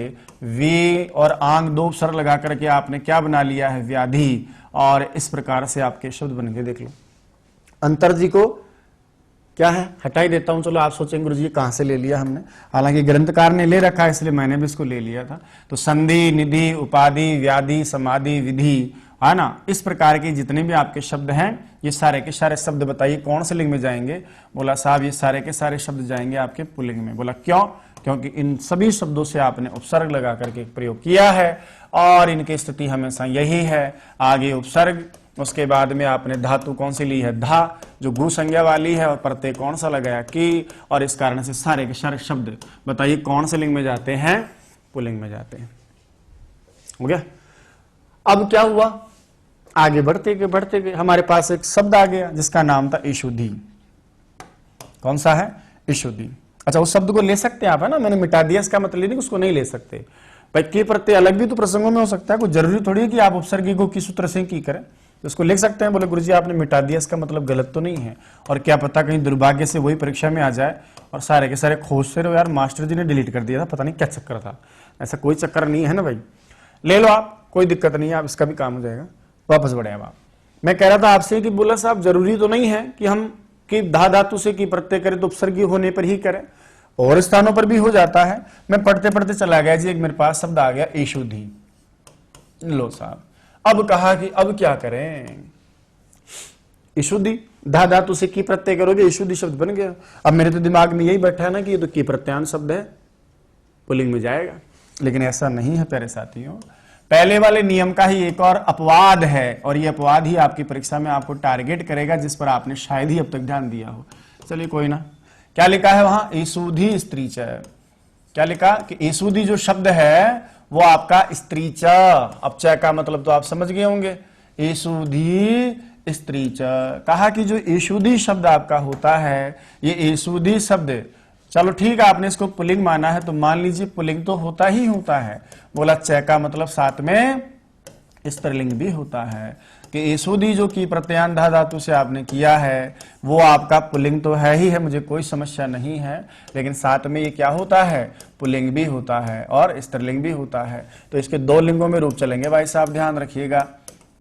वी और आंग दो उपसर्ग लगा करके आपने क्या बना लिया है, व्याधि। और इस प्रकार से आपके शब्द बन गए। देख लो अंतर जी को क्या है, हटा ही देता हूं। चलो आप सोचेंगे गुरु जी कहां से ले लिया हमने, हालांकि ग्रंथकार ने ले रखा है इसलिए मैंने भी इसको ले लिया था। तो संधि, निधि, उपाधि, व्याधि, समाधि, विधि, है ना, इस प्रकार के जितने भी आपके शब्द हैं ये सारे के सारे शब्द बताइए कौन से लिंग में जाएंगे। बोला साहब ये सारे के सारे शब्द जाएंगे आपके पुल्लिंग में। बोला क्यों, क्योंकि इन सभी शब्दों से आपने उपसर्ग लगा करके प्रयोग किया है और इनकी स्थिति हमेशा यही है, आगे उपसर्ग, उसके बाद में आपने धातु कौन सी ली है, धा, जो गु संज्ञा वाली है, और प्रत्यय कौन सा लगाया, की। और इस कारण से सारे के सारे शब्द बताइए कौन से लिंग में जाते हैं, पुल्लिंग में जाते हैं। हो गया। अब क्या हुआ, आगे बढ़ते गए हमारे पास एक शब्द आ गया जिसका नाम था ईशुद्धि। कौन सा है, ईशुद्धि। अच्छा, उस शब्द को ले सकते हैं आप, है ना, मैंने मिटा दिया इसका मतलब नहीं कि उसको नहीं ले सकते। भाई के प्रत्यय अलग भी तो प्रसंगों में हो सकता है, कोई जरूरी थोड़ी है कि आप उपसर्गी को किस सूत्र से की करें, तो उसको लिख सकते हैं। बोले गुरुजी आपने मिटा दिया, इसका मतलब गलत तो नहीं है। और क्या पता कहीं दुर्भाग्य से वही परीक्षा में आ जाए और सारे के सारे खोजते रहो यार मास्टर जी ने डिलीट कर दिया था, पता नहीं क्या चक्कर था। ऐसा कोई चक्कर नहीं है ना भाई, ले लो आप, कोई दिक्कत नहीं है, आप इसका भी काम हो जाएगा। वापस बढ़े अब आप, मैं कह रहा था आपसे कि बोला साहब जरूरी तो नहीं है कि हम कि धा धातु से की प्रत्यय करें तो उपसर्गी होने पर ही करें, और स्थानों पर भी हो जाता है। मैं पढ़ते पढ़ते चला गया जी, एक मेरे पास शब्द आ गया ईशुद्धि। लो साहब, अब कहा कि अब क्या करें, ईशुद्धि धा धातु से की प्रत्यय करोगे ईशुद्धि शब्द बन गया। अब मेरे तो दिमाग में यही बैठा है ना कि ये तो की प्रत्यान शब्द है, पुल्लिंग में जाएगा, लेकिन ऐसा नहीं है प्यारे साथियों। पहले वाले नियम का ही एक और अपवाद है, और ये अपवाद ही आपकी परीक्षा में आपको टारगेट करेगा, जिस पर आपने शायद ही अब तक ध्यान दिया हो। चलिए कोई ना, क्या लिखा है वहां, ईशुद्धि स्त्री च। क्या लिखा कि ईशुद्धि जो शब्द है वो आपका स्त्री च। अब च का मतलब तो आप समझ गए होंगे, ईशुद्धि स्त्री च। कहा कि जो ईशुद्धि शब्द आपका होता है, ये ईशुद्धि शब्द, चलो ठीक है आपने इसको पुल्लिंग माना है तो मान लीजिए पुल्लिंग तो होता ही होता है। बोला च का मतलब साथ में स्त्रीलिंग भी होता है, कि ईशुद्धि जो की प्रत्यान धा धातु से आपने किया है वो आपका पुल्लिंग तो है ही है, मुझे कोई समस्या नहीं है, लेकिन साथ में ये क्या होता है, पुल्लिंग भी होता है और स्त्रीलिंग भी होता है। तो इसके दो लिंगों में रूप चलेंगे भाई साहब, ध्यान रखिएगा,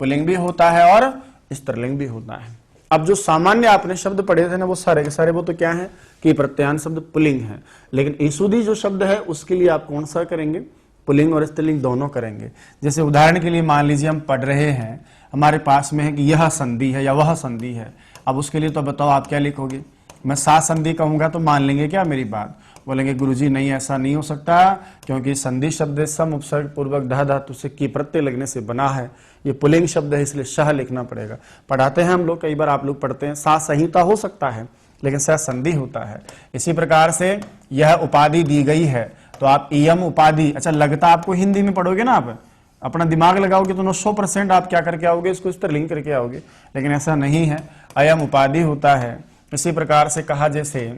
पुल्लिंग भी होता है और स्त्रीलिंग भी होता है। अब जो सामान्य आपने शब्द पढ़े थे ना वो सारे के सारे वो तो क्या है कि प्रत्यान शब्द पुल्लिंग है, लेकिन ईशुद्धि जो शब्द है उसके लिए आप कौन सा करेंगे, पुल्लिंग और स्त्रीलिंग दोनों करेंगे। जैसे उदाहरण के लिए मान लीजिए हम पढ़ रहे हैं, हमारे पास में है कि यह संधि है या वह संधि है। अब उसके लिए तो बताओ आप क्या लिखोगे, मैं सा संधि कहूंगा तो मान लेंगे क्या मेरी बात, बोलेंगे गुरुजी नहीं ऐसा नहीं हो सकता, क्योंकि संधि शब्द सम उपसर्ग पूर्वक धा धातु से की प्रत्यय लगने से बना है, ये पुल्लिंग शब्द है इसलिए शह लिखना पड़ेगा। पढ़ाते हैं हम लोग, कई बार आप लोग पढ़ते हैं सा संहिता हो सकता है लेकिन सह संधि होता है। इसी प्रकार से यह उपाधि दी गई है तो आप इयम उपाधि, अच्छा लगता आपको हिंदी में पढ़ोगे ना, आप अपना दिमाग लगाओगे तो 100% आप क्या करके आओगे, इसको स्त्रीलिंग करके आओगे, लेकिन ऐसा नहीं है, अयम उपाधि होता है। इसी प्रकार से कहा जैसे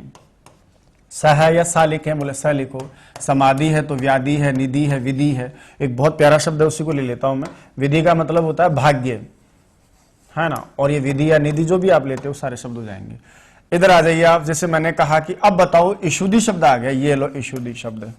सह या सा लिखे, बोले स लिखो, समाधि है तो व्याधि है, निधि है, विधि है। एक बहुत प्यारा शब्द है उसी को ले लेता हूं मैं, विधि का मतलब होता है भाग्य, है ना, और ये विधि या निधि जो भी आप लेते हो सारे शब्द हो जाएंगे। इधर आ जाइए आप, जैसे मैंने कहा कि अब बताओ ईशुद्धि शब्द आ गया, ये लो ईशुद्धि शब्द।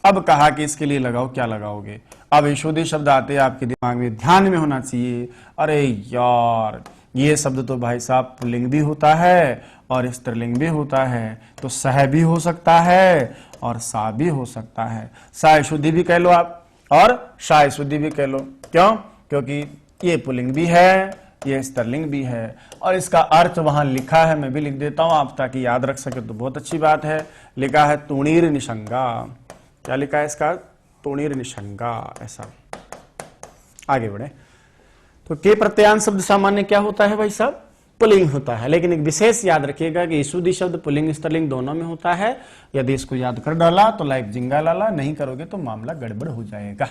अब कहा कि इसके लिए लगाओ, क्या लगाओगे, अब ईशुद्धि शब्द आते हैं आपके दिमाग में ध्यान में होना चाहिए, अरे यार ये शब्द तो भाई साहब पुल्लिंग भी होता है और स्त्रीलिंग भी होता है, तो सह भी हो सकता है और सा भी हो सकता है। सा ईशुद्धि भी कह लो आप और शा ईशुद्धि भी कह लो, क्यों, क्योंकि ये पुल्लिंग भी है, ये स्त्रीलिंग भी है, और इसका अर्थ वहां लिखा है, मैं भी लिख देता हूं आप ताकि याद रख सके, तो बहुत अच्छी बात है। लिखा है तुणीर निशंगा, क्या लिखा है इसका, तुणीर निशंगा, ऐसा। आगे बढ़े तो के प्रत्यान शब्द सामान्य क्या होता है भाई साहब, पुल्लिंग होता है, लेकिन एक विशेष याद रखिएगा कि ईशुद्धि शब्द पुल्लिंग स्त्रीलिंग दोनों में होता है। यदि इसको याद कर डाला तो लाइफ जिंगा लाला, नहीं करोगे तो मामला गड़बड़ हो जाएगा,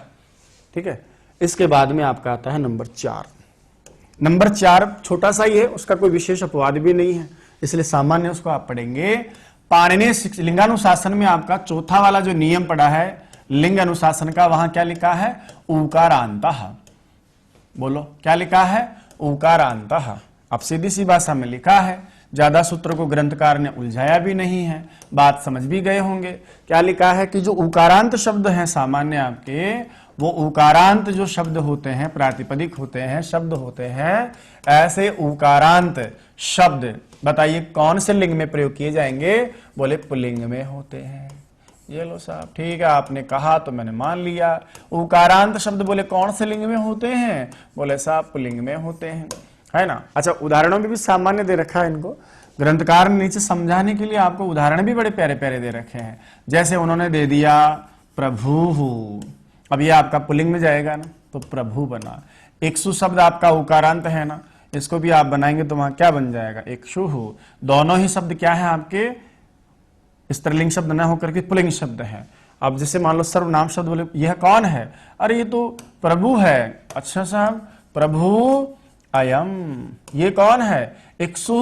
ठीक है। इसके बाद में आपका आता है नंबर 4। नंबर 4 छोटा सा ही है, उसका कोई विशेष अपवाद भी नहीं है, इसलिए सामान्य उसको आप पढ़ेंगे। पाणिनीय लिंगानुशासन में आपका चौथा वाला जो नियम पड़ा है लिंग अनुशासन का, वहां क्या लिखा है, उकारांतः। बोलो क्या लिखा है, उकारांतः। अब सीधी सी भाषा में लिखा है, ज्यादा सूत्र को ग्रंथकार ने उलझाया भी नहीं है, बात समझ भी गए होंगे। क्या लिखा है कि जो उकारांत शब्द हैं सामान्य आपके, वो उकारांत जो शब्द होते हैं, प्रातिपदिक होते हैं, शब्द होते हैं, ऐसे उकारांत शब्द बताइए कौन से लिंग में प्रयोग किए जाएंगे, बोले पुल्लिंग में होते हैं। ये लो साहब, ठीक है आपने कहा तो मैंने मान लिया। उकारांत शब्द बोले कौन से लिंग में होते हैं, बोले साहब पुल्लिंग में होते हैं, है ना। अच्छा उदाहरणों में भी सामान्य दे रखा है इनको, ग्रंथकार ने नीचे समझाने के लिए आपको उदाहरण भी बड़े प्यारे प्यारे दे रखे हैं। जैसे उन्होंने दे दिया प्रभु, अब ये आपका पुल्लिंग में जाएगा ना, तो प्रभु बना। इक्षु शब्द आपका उकारांत है ना, इसको भी आप बनाएंगे तो वहां क्या बन जाएगा, इक्षु। दोनों ही शब्द क्या है आपके, स्त्रीलिंग शब्द न होकर के पुल्लिंग शब्द है। अब जैसे मान लो सर्वनाम शब्द बोले यह कौन है, अरे ये तो प्रभु है। अच्छा साहब, प्रभु अयम, ये कौन है, इक्षु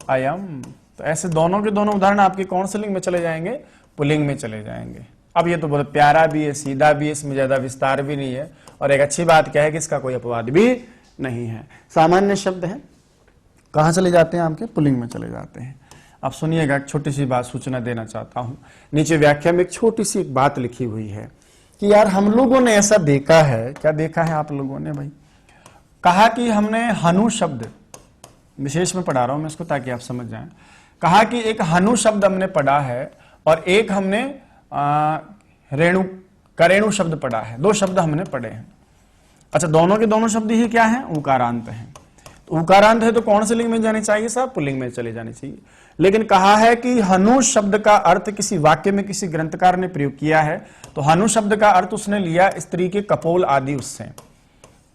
अयम, तो ऐसे दोनों के दोनों उदाहरण आपके कौन से लिंग में चले जाएंगे? पुल्लिंग में चले जाएंगे। अब ये तो बहुत प्यारा भी है, सीधा भी है, इसमें ज्यादा विस्तार भी नहीं है, और एक अच्छी बात क्या है कि इसका कोई अपवाद भी नहीं है, सामान्य शब्द है। कहां चले जाते हैं? आपके पुल्लिंग में चले जाते हैं। अब सुनिएगा, एक छोटी सी बात सूचना देना चाहता हूं। नीचे व्याख्या में एक छोटी सी एक बात लिखी हुई है कि यार हम लोगों ने ऐसा देखा है, क्या देखा है आप लोगों ने भाई? कहा कि हमने हनु शब्द, विशेष में पढ़ा रहा हूं मैं इसको ताकि आप समझ जाएं। कहा कि एक हनु शब्द हमने पढ़ा है और एक हमने रेणु करेणु शब्द पढ़ा है। दो शब्द हमने पढ़े हैं। अच्छा, दोनों के दोनों शब्द ही क्या है? उकारांत हैं। तो उकारांत है तो कौन से लिंग में जानी चाहिए साहब? पुल्लिंग में चले जानी चाहिए। लेकिन कहा है कि हनु शब्द का अर्थ किसी वाक्य में किसी ग्रंथकार ने प्रयोग किया है, तो हनु शब्द का अर्थ उसने लिया स्त्री के कपोल आदि, उससे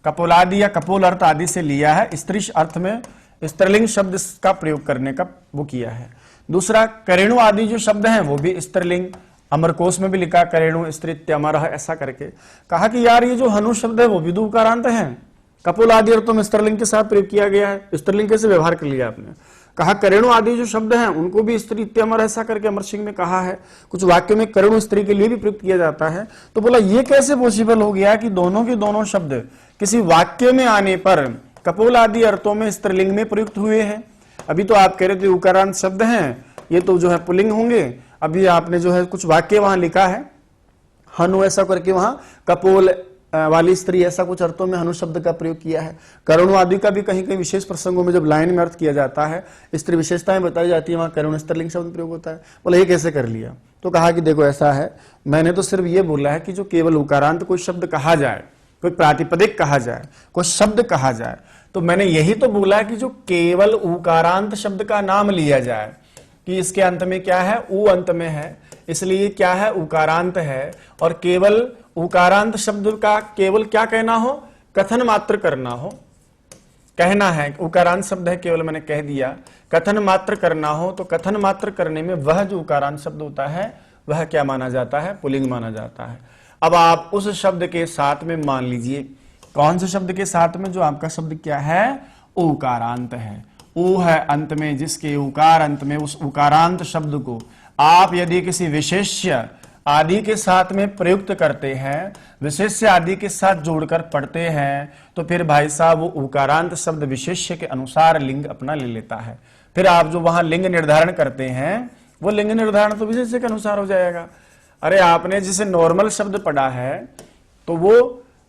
कपोल आदि या कपोल अर्थ आदि से लिया है। स्त्री अर्थ में स्त्रीलिंग शब्द का प्रयोग करने का वो किया है। दूसरा, करेणु आदि जो शब्द हैं वो भी स्त्रीलिंग, अमरकोश में भी लिखा करेणु स्त्रीत्यमर ऐसा करके। कहा कि यार ये जो हनु शब्द है वो भी उकारांत है, कपोल आदि अर्थों में स्त्रीलिंग के साथ प्रयोग किया गया है। स्त्रीलिंग कैसे व्यवहार कर लिया आपने? कहा करेणु आदि जो शब्द हैं उनको भी स्त्री इत्यमर ऐसा करके अमर सिंह में कहा है। कुछ वाक्यों में करेणु स्त्री के लिए भी प्रयुक्त किया जाता है। तो बोला ये कैसे पॉसिबल हो गया कि दोनों के दोनों शब्द किसी वाक्य में आने पर कपोल आदि अर्थों में स्त्रीलिंग में प्रयुक्त हुए हैं? अभी तो आप कह रहे थे उकारांत शब्द हैं, ये तो जो है पुल्लिंग होंगे। अभी आपने जो है कुछ वाक्य वहां लिखा है हनु ऐसा करके, वहां कपोल वाली स्त्री ऐसा कुछ अर्थों में हनु शब्द का प्रयोग किया है। करुण आदि का भी कहीं कहीं विशेष प्रसंगों में जब लाइन में अर्थ किया जाता है, स्त्री विशेषताएं बताई जाती है, वहां करुण स्त्रीलिंग शब्द प्रयोग होता है। बोला ये कैसे कर लिया? तो कहा कि देखो ऐसा है, मैंने तो सिर्फ ये बोला है कि जो केवल उकारांत कोई शब्द कहा जाए, कोई प्रातिपदिक कहा जाए, कोई शब्द कहा जाए, तो मैंने यही तो बोला कि जो केवल उकारांत शब्द का नाम लिया जाए कि इसके अंत में क्या है? उ अंत में है, इसलिए क्या है? उकारांत है। और केवल उकारांत शब्द का केवल क्या कहना हो? कथन मात्र करना हो, कहना है उकारांत शब्द है केवल, मैंने कह दिया। कथन मात्र करना हो तो कथन मात्र करने में वह जो उकारांत शब्द होता है वह क्या माना जाता है? पुल्लिंग माना जाता है। अब आप उस शब्द के साथ में मान लीजिए, कौन से शब्द के साथ में? जो आपका शब्द क्या है? उकारांत है। उ है अंत में, जिसके उकार अंत में, उस उकारांत शब्द को आप यदि किसी विशेष्य आदि के साथ में प्रयुक्त करते हैं, विशेष्य आदि के साथ जोड़कर पढ़ते हैं, तो फिर भाई साहब वो उकारांत शब्द विशेष्य के अनुसार लिंग अपना ले लेता है। फिर आप जो वहां लिंग निर्धारण करते हैं वो लिंग निर्धारण तो विशेष्य के अनुसार हो जाएगा। अरे आपने जिसे नॉर्मल शब्द पढ़ा है तो वो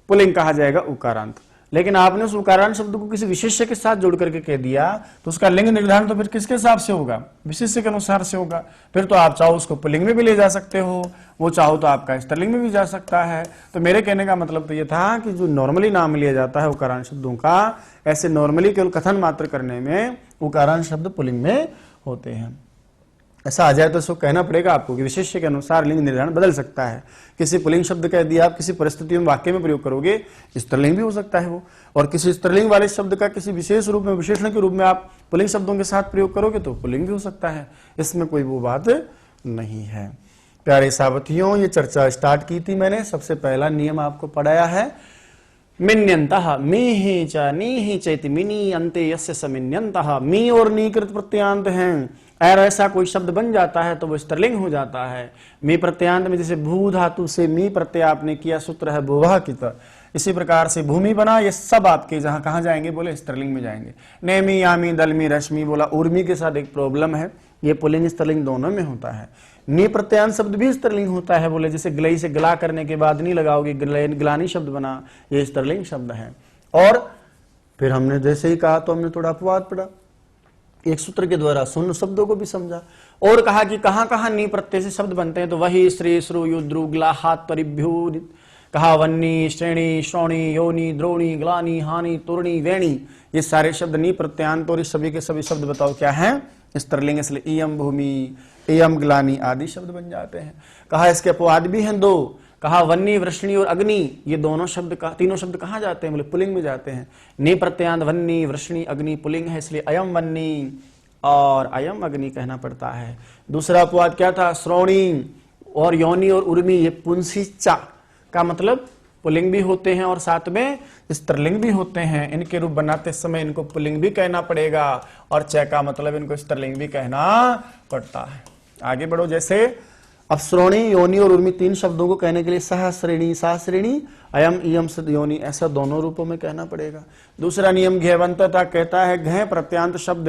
पुल्लिंग कहा जाएगा उकारांत, लेकिन आपने उस उकारांत शब्द को किसी विशेष्य के साथ जोड़ करके कह दिया तो उसका लिंग निर्धारण तो फिर किसके हिसाब से होगा? विशेष्य के अनुसार से होगा। फिर तो आप चाहो उसको पुल्लिंग में भी ले जा सकते हो, वो चाहो तो आपका स्त्रीलिंग में भी जा सकता है। तो मेरे कहने का मतलब तो ये था कि जो नॉर्मली नाम लिया जाता है उकारांत शब्दों का, ऐसे नॉर्मली केवल कथन मात्र करने में उकारांत शब्द पुल्लिंग में होते हैं। ऐसा आ जाए तो इसको कहना पड़ेगा आपको कि विशेष्य के अनुसार लिंग निर्धारण बदल सकता है। किसी पुल्लिंग शब्द कह दिया आप किसी परिस्थिति में वाक्य में प्रयोग करोगे, स्त्रीलिंग भी हो सकता है वो, और किसी स्त्रीलिंग वाले शब्द का किसी विशेष रूप में विशेषण के रूप में आप पुल्लिंग शब्दों के साथ प्रयोग करोगे तो पुल्लिंग भी हो सकता है। इसमें कोई वो बात नहीं है। प्यारे सावथियों, ये चर्चा स्टार्ट की थी मैंने, सबसे पहला नियम आपको पढ़ाया है मिन्यंतः मीहि च नीहि चैति मिनी अन्ते यस्य समिन्यंतः। मी और नी कृत प्रत्यांत हैं, और ऐसा कोई शब्द बन जाता है तो वो स्त्रीलिंग हो जाता है। मी प्रत्यांत में जैसे भू धातु से मी प्रत्यय आपने किया, सूत्र है भुवः कित, इसी प्रकार से भूमि बना, ये सब आपके जहां कहां जाएंगे? बोले स्त्रीलिंग में जाएंगे। नेमी यामी दलमी रश्मि, बोला उर्मी के साथ एक प्रॉब्लम है, ये पुल्लिंग स्त्रीलिंग दोनों में होता है। नी प्रत्यांत शब्द भी स्त्रीलिंग होता है, बोले जैसे गलई से गला करने के बाद नहीं लगाओगे, ग्लानी शब्द बना, ये स्त्रीलिंग शब्द है। और फिर हमने जैसे ही कहा तो हमने थोड़ा अपवाद पढ़ा, एक सूत्र के द्वारा शून्य शब्दों को भी समझा, और कहा कि कहां कहां नी प्रत्यय से शब्द बनते हैं, तो वही श्री श्रु युद्रु ग्ला हाथ परिभ्यू, कहा वन्नी श्रेणी श्रोणी योनि द्रोणी ग्लानी हानि तुरणी वेणी, ये सारे शब्द नी प्रत्यांत और इस सभी के सभी शब्द बताओ क्या है? स्त्रीलिंग, इसलिए इयम भूमि इयम ग्लानी आदि शब्द बन जाते हैं। कहा इसके अपवाद भी हैं दो, कहा वन्नी वृष्णि और अग्नि, ये दोनों शब्द का तीनों शब्द कहां जाते हैं? बोले पुल्लिंग में जाते हैं। नी प्रत्यांत वन्नी वृष्णि अग्नि पुल्लिंग है, इसलिए अयम वन्नी और अयम अग्नि कहना पड़ता है। दूसरा अपवाद क्या था? श्रोणी और योनि और उर्मी, ये पुंसी चा का मतलब पुल्लिंग भी होते हैं और साथ में स्त्रीलिंग भी होते हैं। इनके रूप बनाते समय इनको पुल्लिंग भी कहना पड़ेगा और च का मतलब इनको स्त्रीलिंग भी कहना पड़ता है। आगे बढ़ो, जैसे अब श्रोणी, योनि और उर्मी तीन शब्दों को कहने के लिए सहस्रिणी, सहस्रिणी, अयम, इयम, सद, योनि ऐसा दोनों रूपों में कहना पड़ेगा। दूसरा नियम घयवंतता कहता है घय प्रत्यांत शब्द,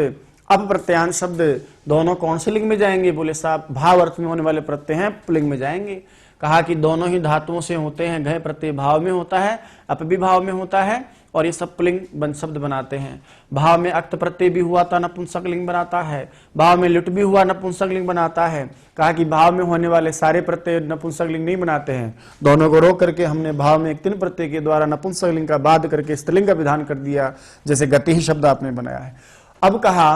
अब प्रत्यांत शब्द दोनों कौन से लिंग में जाएंगे? बोले साहब भाव अर्थ में होने वाले प्रत्यय हैं पुल्लिंग में जाएंगे। कहा कि दोनों ही धातुओं से होते हैं, घय प्रत्यय भाव में होता है, अप भी भाव में होता है और ये सब पुल्लिंग शब्द बनाते हैं। भाव में अक्त प्रत्यय भी हुआ था नपुंसक लिंग बनाता है, भाव में लुट भी हुआ नपुंसक लिंग बनाता है। कहा कि भाव में होने वाले सारे प्रत्यय नपुंसक लिंग नहीं बनाते हैं, दोनों को रोक करके हमने भाव में एक तीन प्रत्यय के द्वारा नपुंसक लिंग का बाध करके स्त्रीलिंग का विधान कर दिया, जैसे गति ही शब्द आपने बनाया है। अब कहा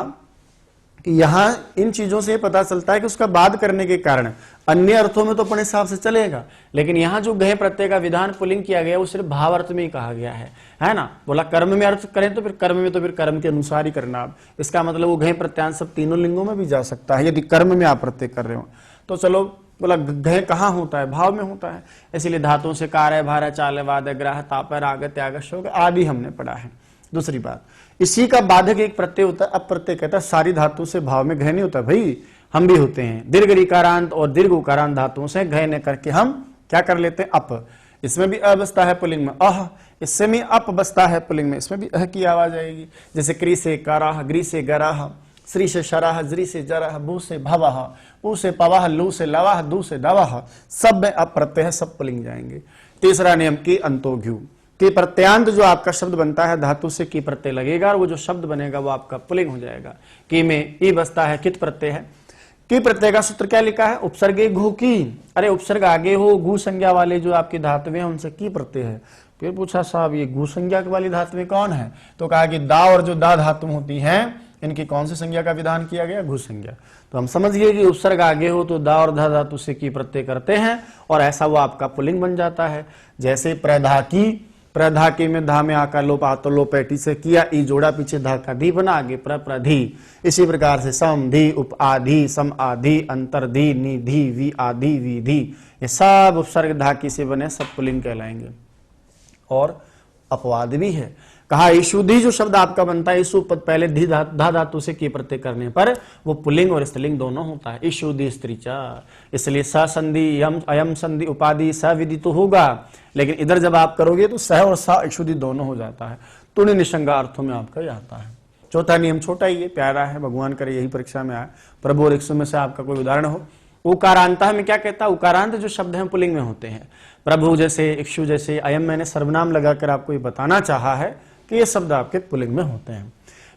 कि यहां इन चीजों से पता चलता है कि उसका बाध करने के कारण अन्य अर्थों में तो अपने हिसाब से चलेगा, लेकिन यहां जो घय प्रत्यय का विधान पुल्लिंग किया गया वो सिर्फ भाव अर्थ में ही कहा गया है ना। बोला कर्म में अर्थ करें तो फिर कर्म में तो फिर कर्म के अनुसार ही करना। इसका मतलब वो घय प्रत्यांत सब तीनों लिंगों में भी जा सकता है यदि कर्म में आप प्रत्यय कर रहे हो तो। चलो बोला घय कहाँ होता है? भाव में होता है, इसीलिए धातुओं से कार्य, भार, चाल, वाद, ग्राह, ताप, राग, त्याग, शोक आदि हमने पढ़ा है। दूसरी बात, इसी का बाधक एक प्रत्यय होता है अप प्रत्यय, कहता है सारी धातु से भाव में घय नहीं होता भाई, हम भी होते हैं। दीर्घ ऋकारांत और दीर्घ उकारांत धातुओं से घय न करके हम क्या कर लेते हैं? अप। इसमें भी अ बसता है पुल्लिंग में अह, इससे भी अप बसता है पुल्लिंग में, इसमें भी अह की आवाज आएगी। जैसे क्री से कराह, ग्री से गराह, श्री से शराह, ज्री से जराह, भू से भवह, ऊ से पवाह, लू से लवाह, दू से दवाह, सब में अप प्रत्यय है, सब पुल्लिंग जाएंगे। तीसरा नियम की अंतोघ्यू, कि प्रत्यांत जो आपका शब्द बनता है धातु से की प्रत्यय लगेगा और वो जो शब्द बनेगा वो आपका पुल्लिंग हो जाएगा। की में ई बसता है, कित प्रत्यय है। की प्रत्यय का सूत्र क्या लिखा है? उपसर्गे घु की। अरे उपसर्ग आगे हो, घु संज्ञा वाले जो आपकी धातुएं हैं उनसे की प्रत्यय है। फिर पूछा साहब ये घु संज्ञा वाली धातुएं कौन है? तो कहा कि दा और जो दा धातु होती हैं इनकी कौन सी संज्ञा का विधान किया गया? घु संज्ञा। तो हम समझ गए कि उपसर्ग आगे हो तो दा और धा धातु से की प्रत्यय करते हैं और ऐसा वो आपका पुल्लिंग बन जाता है। जैसे प्रधा की, प्रधा की में धा में आका लोप आतो लोप ऐटी से किया, ई जोड़ा पीछे धा का धी बना, आगे प्रधी। इसी प्रकार से सम धी, उप आधि, सम आधि, अंतर धी, निधि, वि आधि, विधि, ये सब उपसर्ग धा की से बने, सब पुल्लिंग कहलाएंगे। और अपवाद भी है। कहा ईशुधि जो शब्द आपका बनता है, ईशु पद पहले धी धा धातु से की प्रत्यय करने पर वो पुल्लिंग और स्त्रीलिंग दोनों होता है। ईशुधि स्त्री चा, इसलिए स संधि यम अयम संधि उपाधि सविधि तो होगा, लेकिन इधर जब आप करोगे तो सह और सा ईशुधि दोनों हो जाता है। तुण्य निशंगा अर्थों में आपका आता है। चौथा नियम छोटा ही है, प्यारा है, भगवान करे यही परीक्षा में आए। प्रभु और इक्सु में से आपका कोई उदाहरण हो। उकारांत में क्या कहता है? उकारांत जो शब्द हैं पुल्लिंग में होते हैं। प्रभु जैसे, इक्षु जैसे, अयम मैंने सर्वनाम लगाकर आपको ये बताना चाहा है कि ये शब्द आपके पुल्लिंग में होते हैं।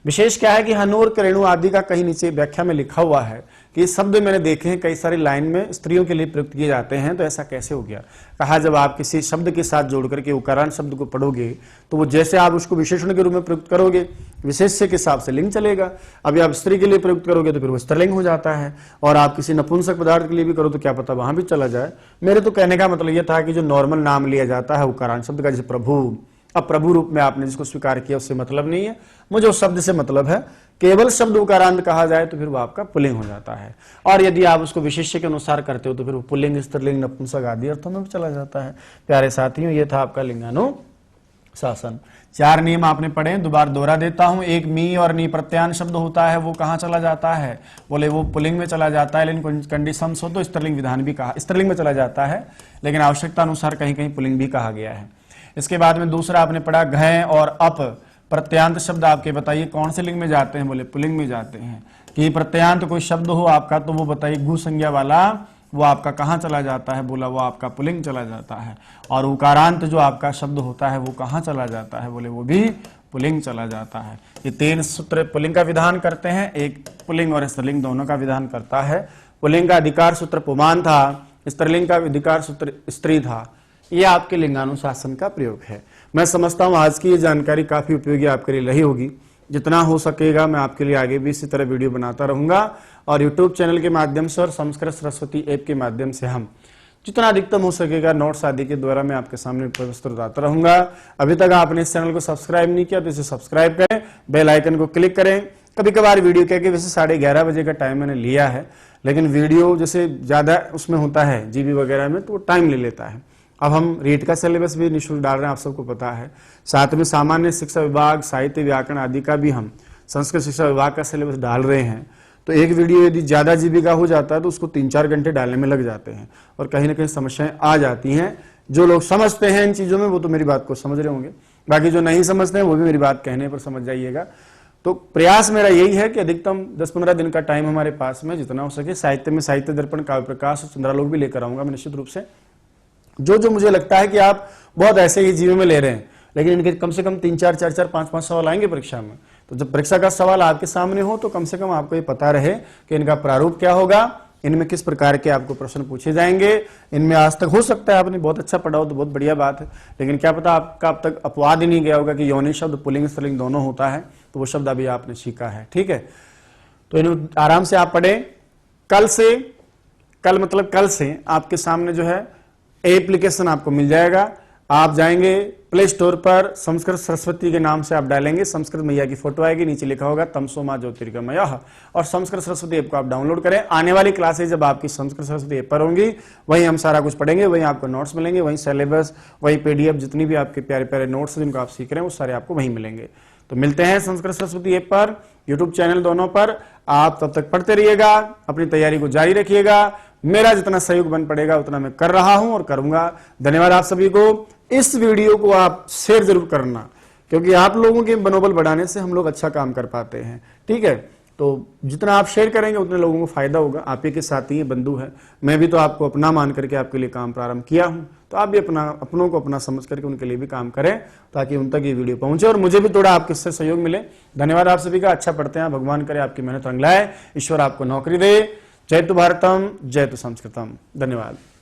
विशेष क्या है कि हनूर, करेणु आदि का कहीं नीचे व्याख्या में लिखा हुआ है कि ये शब्द मैंने देखे हैं कई सारी लाइन में स्त्रियों के लिए प्रयुक्त किए जाते हैं, तो ऐसा कैसे हो गया? कहा जब आप किसी शब्द के साथ जोड़ करके उकारांत शब्द को पढ़ोगे तो वो जैसे आप उसको विशेषण के रूप में प्रयुक्त करोगे, विशेष्य के हिसाब से लिंग चलेगा। अभी आप स्त्री के लिए प्रयुक्त करोगे तो फिर वो स्त्रीलिंग हो जाता है, और आप किसी नपुंसक पदार्थ के लिए भी करो तो क्या पता वहां भी चला जाए। मेरे तो कहने का मतलब यह था कि जो नॉर्मल नाम लिया जाता है उकारांत शब्द का, जैसे प्रभु, अब प्रभु रूप में आपने जिसको स्वीकार किया उससे मतलब नहीं है, मुझे उस शब्द से मतलब है। केवल शब्द उकारांत कहा जाए तो फिर वो आपका पुल्लिंग हो जाता है, और यदि आप उसको विशेष्य के अनुसार करते हो तो फिर वो पुल्लिंग, स्त्रीलिंग, नपुंसक आदि अर्थों में भी चला जाता है। प्यारे साथियों, ये था आपका लिंगानुशासन। 4 नियम आपने पढ़े, दोबारा दोहरा देता हूं। एक मी और नी प्रत्यान शब्द होता है, वो कहां चला जाता है? बोले वो पुल्लिंग में चला जाता है, लेकिन कंडीशंस हो तो स्त्रीलिंग विधान भी कहा, स्त्रीलिंग में चला जाता है, लेकिन आवश्यकता अनुसार कहीं कहीं पुल्लिंग भी कहा गया है। इसके बाद में दूसरा आपने पढ़ा घय और अप प्रत्यांत शब्द आपके बताइए कौन से लिंग में जाते हैं? बोले पुल्लिंग में जाते हैं। कि प्रत्यांत कोई शब्द हो आपका तो वो बताइए घु संज्ञा वाला वो आपका कहाँ चला जाता है? बोला वो आपका पुल्लिंग चला जाता है। और उकारांत जो आपका शब्द होता है वो कहाँ चला जाता है? बोले वो भी पुल्लिंग चला जाता है। ये 3 सूत्र पुल्लिंग का विधान करते हैं, एक पुल्लिंग और स्त्रीलिंग दोनों का विधान करता है। पुल्लिंग का अधिकार सूत्र पुमान था, स्त्रीलिंग का अधिकार सूत्र स्त्री था। ये आपके लिंगानुशासन का प्रयोग है। मैं समझता हूं आज की ये जानकारी काफी उपयोगी आपके लिए रही होगी। जितना हो सकेगा मैं आपके लिए आगे भी इसी तरह वीडियो बनाता रहूंगा, और यूट्यूब चैनल के माध्यम से और संस्कृत सरस्वती ऐप के माध्यम से हम जितना अधिकतम हो सकेगा नोट्स आदि के द्वारा मैं आपके सामने प्रस्तुत आता रहूंगा। अभी तक आपने इस चैनल को सब्सक्राइब नहीं किया तो इसे सब्सक्राइब करें, बेल आइकन को क्लिक करें। कभी कभार वीडियो क्या कि वैसे 11:30 बजे का टाइम मैंने लिया है, लेकिन वीडियो जैसे ज्यादा उसमें होता है जीबी वगैरह में तो वो टाइम ले लेता है, अब हम रीट का सिलेबस भी निःशुल्क डाल रहे हैं, आप सबको पता है। साथ में सामान्य शिक्षा विभाग, साहित्य, व्याकरण आदि का भी हम संस्कृत शिक्षा विभाग का सिलेबस डाल रहे हैं। तो एक वीडियो यदि ज़्यादा जीबी का हो जाता है तो उसको 3-4 घंटे डालने में लग जाते हैं और कहीं ना कहीं समस्याएं आ जाती हैं। जो लोग समझते हैं इन चीज़ों में वो तो मेरी बात को समझ रहे होंगे, बाकी जो नहीं समझते हैं वो भी मेरी बात कहने पर समझ जाइएगा। तो प्रयास मेरा यही है कि अधिकतम 10-15 दिन का टाइम हमारे पास में जितना हो सके साहित्य में साहित्य दर्पण, काव्य प्रकाश और चंद्रालोक भी लेकर आऊंगा मैं निश्चित रूप से। जो जो मुझे लगता है कि आप बहुत ऐसे ही जीवन में ले रहे हैं लेकिन इनके कम से कम 3-4, 4-4, 5-5 सवाल आएंगे परीक्षा में, तो जब परीक्षा का सवाल आपके सामने हो तो कम से कम आपको ये पता रहे कि इनका प्रारूप क्या होगा, इनमें किस प्रकार के आपको प्रश्न पूछे जाएंगे। इनमें आज तक हो सकता है आपने बहुत अच्छा पढ़ा हो तो बहुत बढ़िया बात है, लेकिन क्या पता आपका अब तक अपवाद ही नहीं गया होगा कि यौनिक शब्द पुल्लिंग स्त्रीलिंग दोनों होता है, तो वो शब्द अभी आपने सीखा है। ठीक है, तो इन्हें आराम से आप पढ़ें। कल से आपके सामने जो है एप्लीकेशन आपको मिल जाएगा। आप जाएंगे प्ले स्टोर पर, संस्कृत सरस्वती के नाम से आप डालेंगे, संस्कृत मैया की फोटो आएगी, नीचे लिखा होगा तमसो मां ज्योतिर्गमयः, और संस्कृत सरस्वती ऐप को आप डाउनलोड करें। आने वाली क्लासेज जब आपकी संस्कृत सरस्वती ऐप पर होंगी वहीं हम सारा कुछ पढ़ेंगे, वहीं आपको नोट्स मिलेंगे, वहीं सिलेबस, वहीं पीडीएफ, जितनी भी आपके प्यारे प्यारे नोट्स जिनको आप सीख रहे हैं वो सारे आपको वहीं मिलेंगे। तो मिलते हैं संस्कृत सरस्वती ऐप पर, यूट्यूब चैनल दोनों पर। आप तब तक पढ़ते रहिएगा, अपनी तैयारी को जारी रखिएगा। मेरा जितना सहयोग बन पड़ेगा उतना मैं कर रहा हूं और करूंगा। धन्यवाद आप सभी को। इस वीडियो को आप शेयर जरूर करना, क्योंकि आप लोगों के मनोबल बढ़ाने से हम लोग अच्छा काम कर पाते हैं। ठीक है, तो जितना आप शेयर करेंगे उतने लोगों को फायदा होगा। आप ही के साथी हैं, बंधु हैं, मैं भी तो आपको अपना मान करके आपके लिए काम प्रारंभ किया हूं, तो आप भी अपनों को अपना समझ करके उनके लिए भी काम करें ताकि उन तक ये वीडियो पहुंचे और मुझे भी थोड़ा आपके इससे सहयोग मिले। धन्यवाद आप सभी का। अच्छा पढ़ते हैं, भगवान करे आपकी मेहनत रंग लाए, ईश्वर आपको नौकरी दे। जय तु भारतम, जय तु संस्कृतम। धन्यवाद।